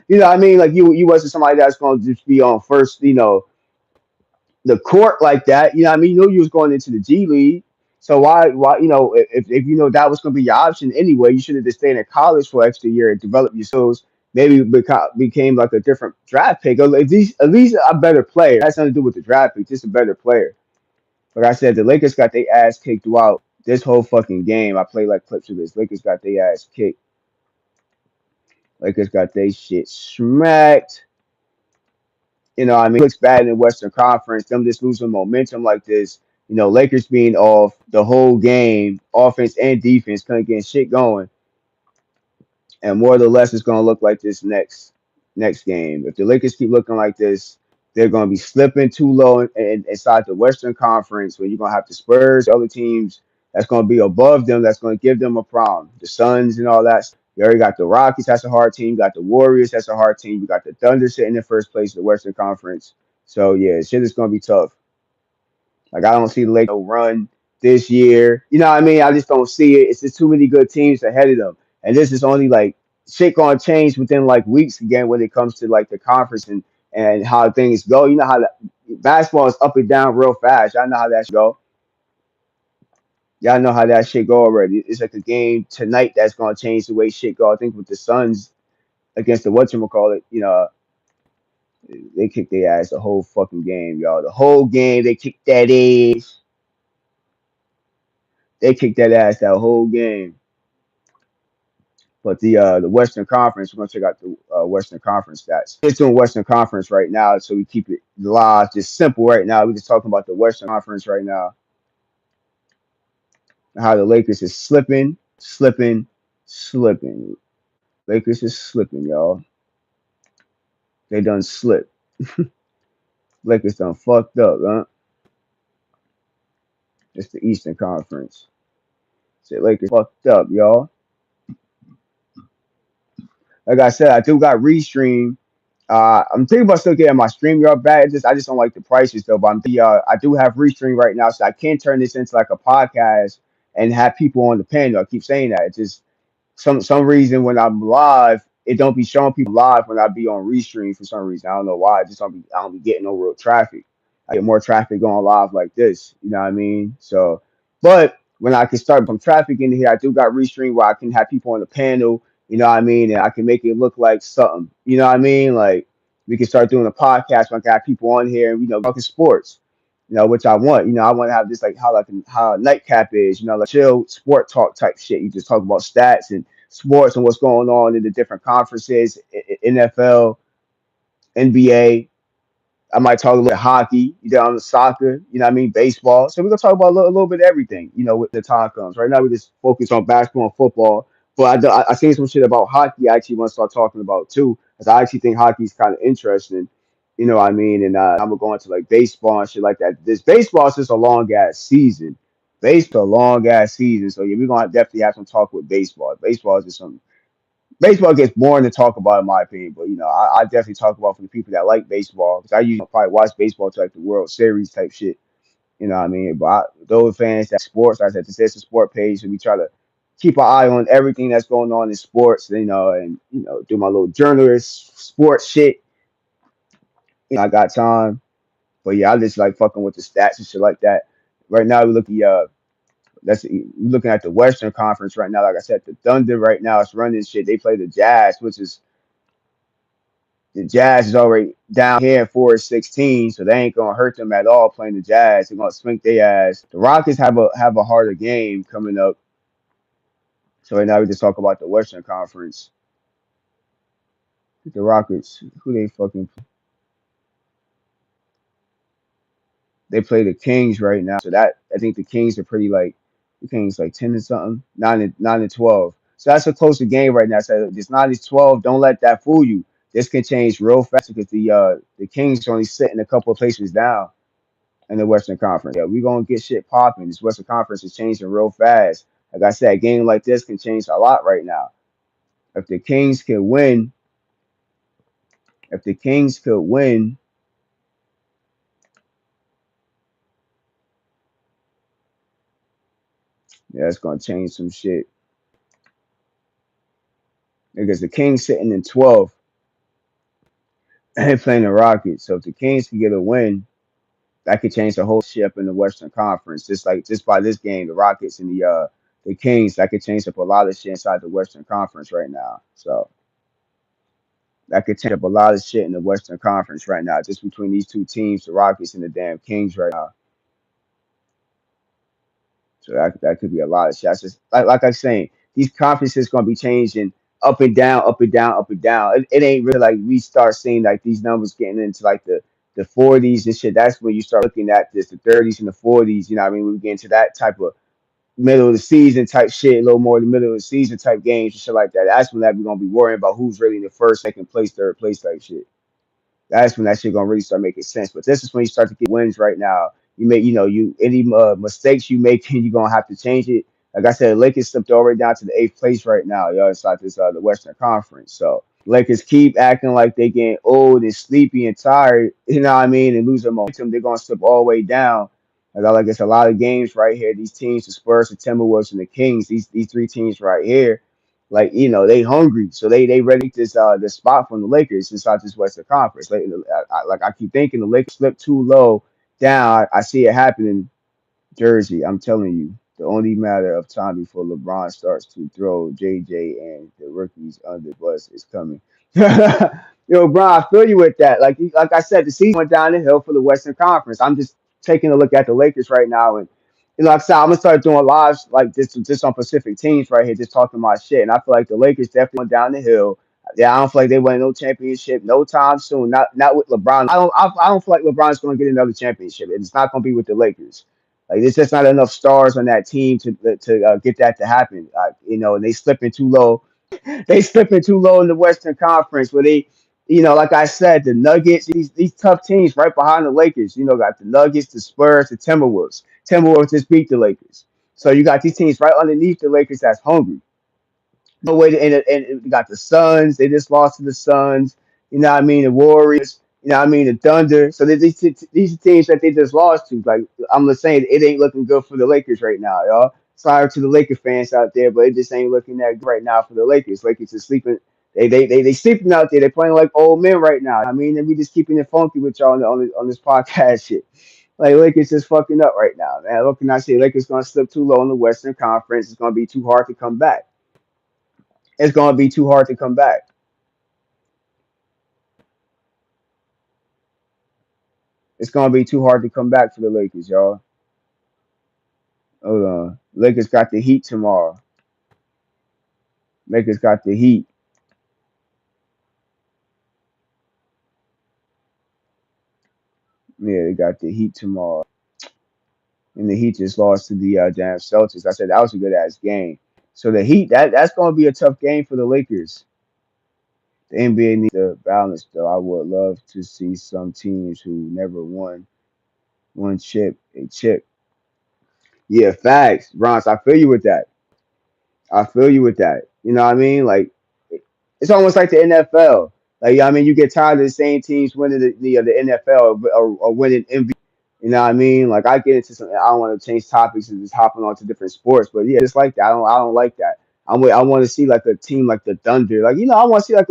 you know what I mean, like you wasn't somebody that's gonna just be on first the court like that. You know what I mean? You knew you was going into the G League. So why if you know that was going to be your option anyway, you should have just stayed in college for an extra year and developed your skills. Maybe became like a different draft pick, or at least a better player. That's nothing to do with the draft pick, just a better player. Like I said, the Lakers got their ass kicked throughout this whole fucking game. I played like clips of this. Lakers got their ass kicked. Lakers got their shit smacked. I mean, it looks bad in the Western Conference. Them just losing momentum like this. Lakers being off the whole game, offense and defense, couldn't get shit going. and more or less it's going to look like this next game. If the Lakers keep looking like this, they're going to be slipping too low inside the Western Conference. When you're going to have the Spurs, other teams that's going to be above them, that's going to give them a problem. The Suns and all that. You already got the Rockets. That's a hard team. You got the Warriors. That's a hard team. You got the Thunder sitting in first place in the Western Conference. So yeah, shit is going to be tough. Like I don't see the Lakers run this year. You know what I mean? I just don't see it. It's just too many good teams ahead of them, and this is only like shit gonna change within like weeks again when it comes to like the conference and how things go. You know how basketball is up and down real fast. Y'all know how that shit go. Y'all know how that shit go already. It's like a game tonight that's gonna change the way shit go. I think with the Suns against the whatchamacallit, they kicked their ass the whole fucking game, y'all. The whole game they kicked that ass. They kicked that ass that whole game. But the Western Conference, we're gonna check out the Western Conference stats. It's doing Western Conference right now, so we keep it live, just simple right now. We're just talking about the Western Conference right now. How the Lakers is slipping, slipping, slipping. Lakers is slipping, y'all. They done slipped. Lakers done fucked up, huh? It's the Eastern Conference. So Lakers fucked up, y'all. Like I said, I do got Restream. I'm thinking about still getting my StreamYard back. I just don't like the prices though. But I do have Restream right now, so I can turn this into like a podcast and have people on the panel. I keep saying that. It's just some reason when I'm live, it don't be showing people live when I be on Restream for some reason. I don't know why. I don't be getting no real traffic. I get more traffic going live like this. You know what I mean? So, but when I can start some traffic in here, I do got Restream where I can have people on the panel. You know what I mean? And I can make it look like something. You know what I mean? Like we can start doing a podcast when I can have people on here and talking sports. Which I want. I want to have this like how a nightcap is. Like chill sport talk type shit. You just talk about stats and sports and what's going on in the different conferences, NFL, NBA. I might talk a little hockey, on the soccer, what I mean, baseball. So we're gonna talk about a little bit of everything, when the time comes. Right now we just focus on basketball and football. But I seen some shit about hockey. I actually want to start talking about too, because I actually think hockey is kind of interesting. You know what I mean? And I'm gonna go into like baseball and shit like that. This baseball is just a long ass season. Baseball, a long ass season. So yeah, we're gonna definitely have some talk with baseball. Baseball is just some baseball gets boring to talk about in my opinion, but I definitely talk about for the people that like baseball because I usually probably watch baseball to like the World Series type shit. You know what I mean? But those fans that sports, like I said, this is a sport page, so we try to keep an eye on everything that's going on in sports. And do my little journalist sports shit. I got time, but yeah, I just like fucking with the stats and shit like that. Right now, we look at we're looking at the Western Conference right now. Like I said, the Thunder right now is running shit. They play the Jazz, which is the Jazz is already down here in 4-16, so they ain't gonna hurt them at all playing the Jazz. They're gonna swing their ass. The Rockets have a harder game coming up. So right now we just talk about the Western Conference. The Rockets, who they fucking they play the Kings right now. So that I think the Kings are pretty like the Kings like 10 and something, 9 and 12. So that's a closer game right now. So it's 9 and 12. Don't let that fool you. This can change real fast because the Kings are only sitting a couple of places down in the Western Conference. Yeah, we're gonna get shit popping. This Western Conference is changing real fast. Like I said, a game like this can change a lot right now. If the Kings can win, if the Kings could win, yeah, it's gonna change some shit. Because the Kings sitting in 12 and playing the Rockets. So if the Kings can get a win, that could change the whole shit up in the Western Conference. Just by this game, the Rockets and the Kings, that could change up a lot of shit inside the Western Conference right now. So that could change up a lot of shit in the Western Conference right now, just between these two teams, the Rockets and the damn Kings right now. So that could be a lot of shit. That's just like I'm saying, these conferences gonna be changing up and down, up and down, up and down. It ain't really like we start seeing like these numbers getting into like the 40s and shit. That's when you start looking at this, the 30s and the 40s. You know what I mean? We get into that type of middle of the season type shit, a little more the middle of the season type games and shit like that. That's when that we're gonna be worrying about who's really in the first, second place, third place type shit. That's when that shit gonna really start making sense. But this is when you start to get wins right now. You make, you any mistakes you make, you're gonna have to change it. Like I said, Lakers slipped all the way down to the eighth place right now, yo, inside this the Western Conference. So Lakers keep acting like they getting old and sleepy and tired, you know what I mean, and losing momentum. They're gonna slip all the way down. Like it's a lot of games right here. These teams, the Spurs, the Timberwolves, and the Kings. These three teams right here, like they hungry, so they ready to this spot from the Lakers inside this Western Conference. Like I keep thinking the Lakers slipped too low down. I see it happening. Jersey, I'm telling you, the only matter of time before LeBron starts to throw JJ and the rookies under the bus is coming. Yo, Bron, I feel you with that. Like I said, the season went down the hill for the Western Conference. I'm just taking a look at the Lakers right now, and like I said, I'm gonna start doing lives like this just on Pacific teams right here, just talking my shit. And I feel like the Lakers definitely went down the hill. Yeah, I don't feel like they win no championship no time soon. Not with LeBron. I don't feel like LeBron's going to get another championship. It's not going to be with the Lakers. Like there's just not enough stars on that team to get that to happen. And they slipping too low. They slipping too low in the Western Conference where they, like I said, the Nuggets, these tough teams right behind the Lakers. Got the Nuggets, the Spurs, the Timberwolves. Timberwolves just beat the Lakers. So you got these teams right underneath the Lakers that's hungry. No way to and you got the Suns. They just lost to the Suns. You know what I mean? The Warriors. You know what I mean? The Thunder. So these teams that they just lost to, like I'm just saying, it ain't looking good for the Lakers right now, y'all. Sorry to the Laker fans out there, but it just ain't looking that good right now for the Lakers. Lakers are sleeping. They sleeping out there. They're playing like old men right now. I mean, and we just keeping it funky with y'all on this podcast shit. Like Lakers just fucking up right now, man. What can I say? Lakers gonna slip too low in the Western Conference. It's gonna be too hard to come back. It's gonna be too hard to come back. It's gonna be too hard to come back for the Lakers, y'all. Hold on. Lakers got the Heat tomorrow. Lakers got the Heat. Yeah, they got the Heat tomorrow. And the Heat just lost to the damn Celtics. I said that was a good ass game. So the Heat, that's gonna be a tough game for the Lakers. The NBA needs to balance though. I would love to see some teams who never won one chip a chip. Yeah, facts, Bronx. I feel you with that. I feel you with that. You know what I mean? Like it's almost like the NFL. Like I mean, you get tired of the same teams winning the NFL or winning MVP. You know what I mean? Like I get into some. I don't want to change topics and just hopping on to different sports, but yeah, just like that. I don't like that. I want to see like a team like the Thunder. Like I want to see like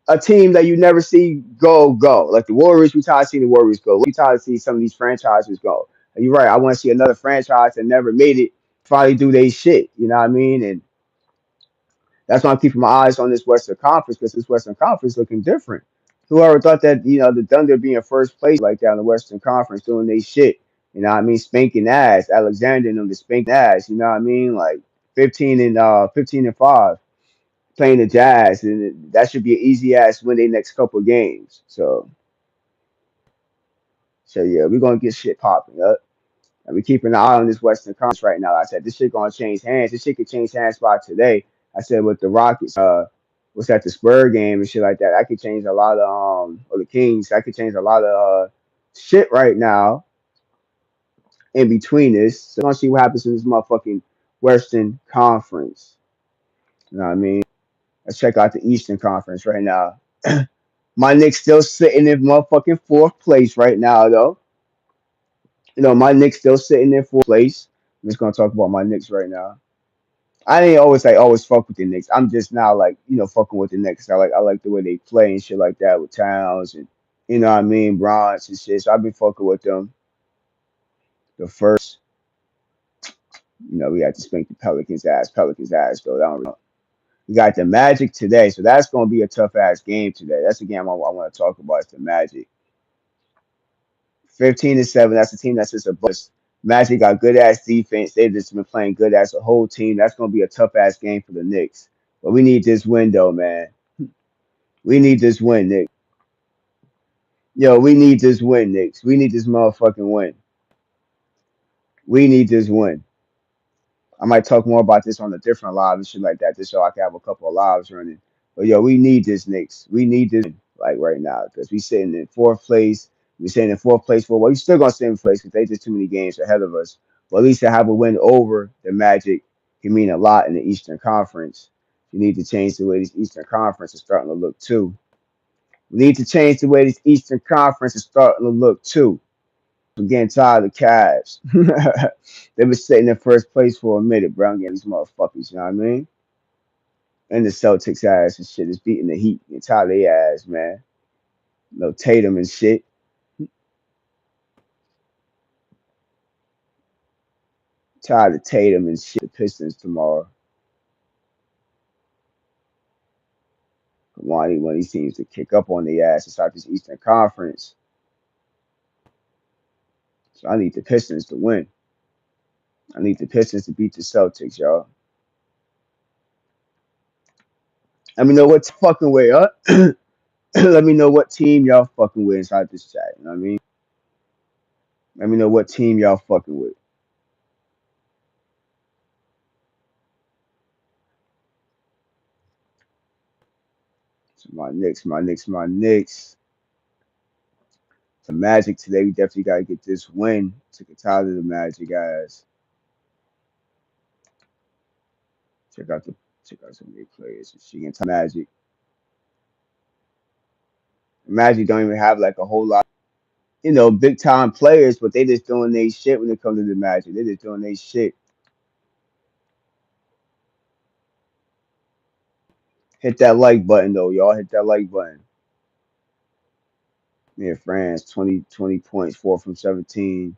a team that you never see go. Like the Warriors, we tired of seeing the Warriors go. We tired of seeing some of these franchises go. And you're right. I want to see another franchise that never made it finally do their shit. You know what I mean? And that's why I'm keeping my eyes on this Western Conference because this Western Conference looking different. Whoever thought that the Thunder being first place like that in the Western Conference doing they shit. You know what I mean? Spanking ass. Alexander and them to spank ass. You know what I mean? Like 15-5 playing the Jazz, and that should be an easy ass win their next couple of games. So yeah, we're gonna get shit popping up. And we're keeping an eye on this Western Conference right now. I said this shit gonna change hands. This shit could change hands by today. I said with the Rockets, what's that, the Spur game and shit like that. I could change a lot of or the Kings. I could change a lot of shit right now in between this. So we're gonna see what happens in this motherfucking Western Conference. You know what I mean? Let's check out the Eastern Conference right now. My Knicks still sitting in motherfucking fourth place right now, though. My Knicks still sitting in fourth place. I'm just gonna talk about my Knicks right now. I ain't always fuck with the Knicks. I'm just now like fucking with the Knicks. I like the way they play and shit like that with Towns and what I mean, Bronx and shit. So I've been fucking with them. The first, we had to spank the Pelicans ass. Pelicans ass though. I don't really. We got the Magic today, so that's gonna be a tough ass game today. That's the game I want to talk about. It's the Magic. 15-7. That's the team that's just a bust. Magic got good ass defense. They've just been playing good as a whole team. That's gonna be a tough ass game for the Knicks. But we need this win though, man. We need this win, Nick. Yo, we need this win, Knicks. We need this motherfucking win. We need this win. I might talk more about this on a different live and shit like that, just so I can have a couple of lives running. But yo, we need this Knicks. We need this like right now because we sitting in fourth place. We sitting in fourth place for well, we still gonna sit in place because they just too many games ahead of us. But at least to have a win over the Magic can mean a lot in the Eastern Conference. You need to change the way this Eastern Conference is starting to look too. We need to change the way this Eastern Conference is starting to look too. I'm getting tired of the Cavs. They've been sitting in first place for a minute, bro. I'm getting these motherfuckers, you know what I mean? And the Celtics ass and shit is beating the Heat. Getting tired of their ass, man. No Tatum and shit. Tired of Tatum and shit. The Pistons tomorrow. Come on, I need one of these teams to kick up on the ass and start this Eastern Conference. So I need the Pistons to win. I need the Pistons to beat the Celtics, y'all. Let me know what fucking way up. Let me know what team y'all fucking with inside this chat. You know what I mean? Let me know what team y'all fucking with. So my Knicks, my Knicks, my Knicks. The Magic today. We definitely gotta get this win to get tired of the Magic guys. Check out the check out some of their players. She can Magic. Magic don't even have like a whole lot, big time players, but they just doing their shit when it comes to the Magic. They just doing their shit. Hit that like button though, y'all. Hit that like button. Yeah, France, 20 points, 4 from 17,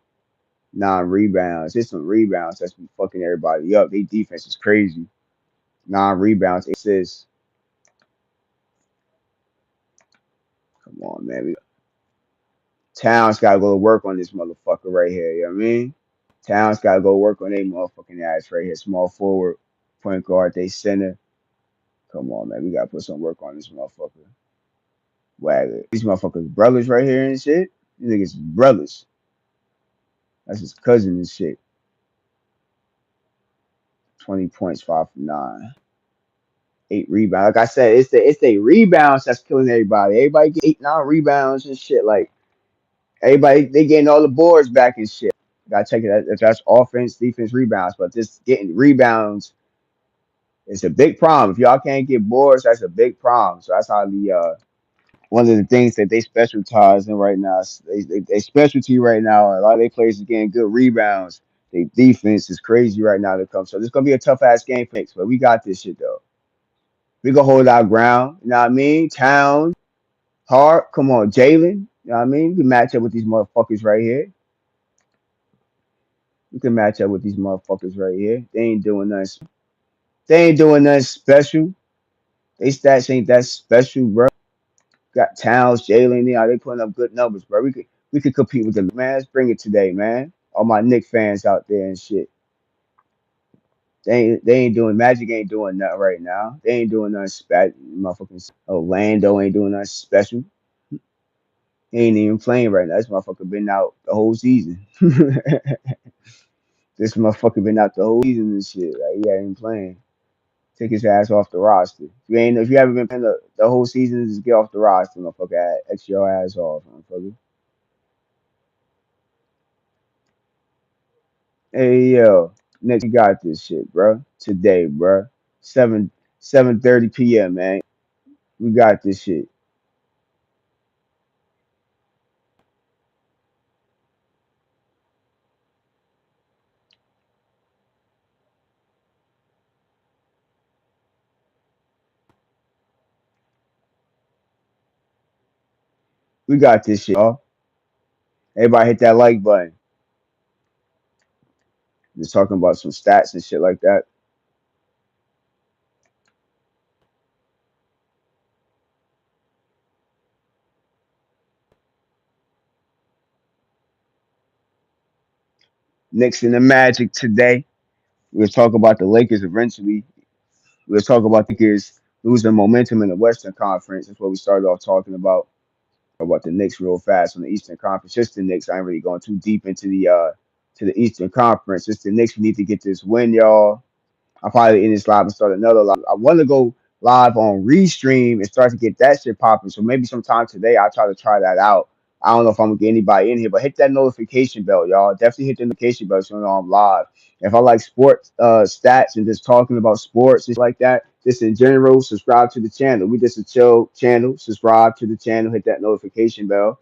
9 rebounds. Just some rebounds that's be fucking everybody up. Their defense is crazy. 9 rebounds, 8 assists. Come on, man. Towns gotta go to work on this motherfucker right here. You know what I mean? Towns gotta go work on their motherfucking ass right here. Small forward, point guard, they center. Come on, man. We gotta put some work on this motherfucker. Wagger. These motherfuckers brothers right here and shit. These niggas brothers. That's his cousin and shit. 20 points, 5 from 9. 8 rebounds. Like I said, it's the rebounds that's killing everybody. Everybody get 8, 9 rebounds and shit. Like everybody, they getting all the boards back and shit. Gotta check it. If that's offense, defense, rebounds, but just getting rebounds is a big problem. If y'all can't get boards, that's a big problem. So that's how the one of the things that they specialize in right now. They specialty right now. A lot of their players are getting good rebounds. Their defense is crazy right now to come. So this gonna be a tough ass game for Knicks, but we got this shit though. We gonna hold our ground. You know what I mean? Towns, Hart, come on, Jalen. You know what I mean? We can match up with these motherfuckers right here. We can match up with these motherfuckers right here. They ain't doing nothing. They ain't doing nothing special. They stats ain't that special, bro. Got Towns, Jalen, they putting up good numbers, bro. We could compete with them, man. Let's bring it today, man. All my Nick fans out there and shit. They ain't doing Magic ain't doing nothing right now. They ain't doing nothing special. Motherfucking Orlando ain't doing nothing special. He ain't even playing right now. This motherfucker been out the whole season. This motherfucker been out the whole season and shit. Like he ain't even playing. Take his ass off the roster. If you haven't been playing the whole season, just get off the roster, motherfucker. X your ass off, motherfucker. Hey yo, Nick, you got this shit, bro. Today, bro. 7:30 p.m. Man, we got this shit. We got this shit, y'all. Everybody hit that like button. Just talking about some stats and shit like that. Knicks and the Magic today. We'll talk about the Lakers eventually. We'll talk about the Lakers losing momentum in the Western Conference. That's what we started off talking about the Knicks real fast on the Eastern Conference. Just the Knicks. I ain't really going too deep into the to the Eastern Conference. It's the Knicks. We need to get this win, y'all. I'll probably end this live and start another live. I want to go live on Restream and start to get that shit popping. So maybe sometime today I'll try that out. I don't know if I'm gonna get anybody in here, but hit that notification bell, y'all. Definitely hit the notification bell so you know I'm live. If I like sports stats and just talking about sports and like that, just in general, subscribe to the channel. We just a chill channel. Subscribe to the channel, hit that notification bell.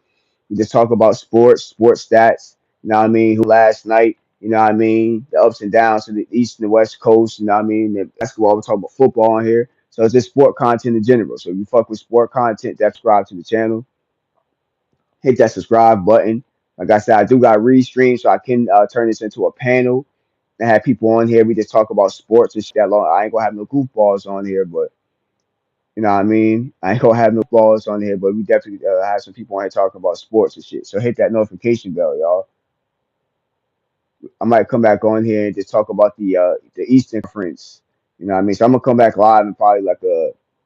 We just talk about sports stats. You know what I mean? Who last night? You know what I mean? The ups and downs of the East and the West Coast. You know what I mean? The basketball. We talk about football on here. So it's just sport content in general. So if you fuck with sport content, subscribe to the channel. Hit that subscribe button. Like I said, I do got restream, so I can turn this into a panel and have people on here. We just talk about sports and shit that long. I ain't gonna have no goofballs on here, but you know what I mean? I ain't gonna have no balls on here, but we definitely have some people on here talking about sports and shit. So hit that notification bell, y'all. I might come back on here and just talk about the Eastern Conference. You know what I mean? So I'm gonna come back live in probably like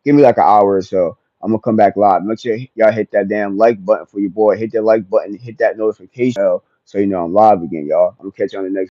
give me like an hour or so. I'm gonna come back live. Make sure y'all hit that damn like button for your boy. Hit that like button, hit that notification bell so you know I'm live again, y'all. I'm gonna catch you on the next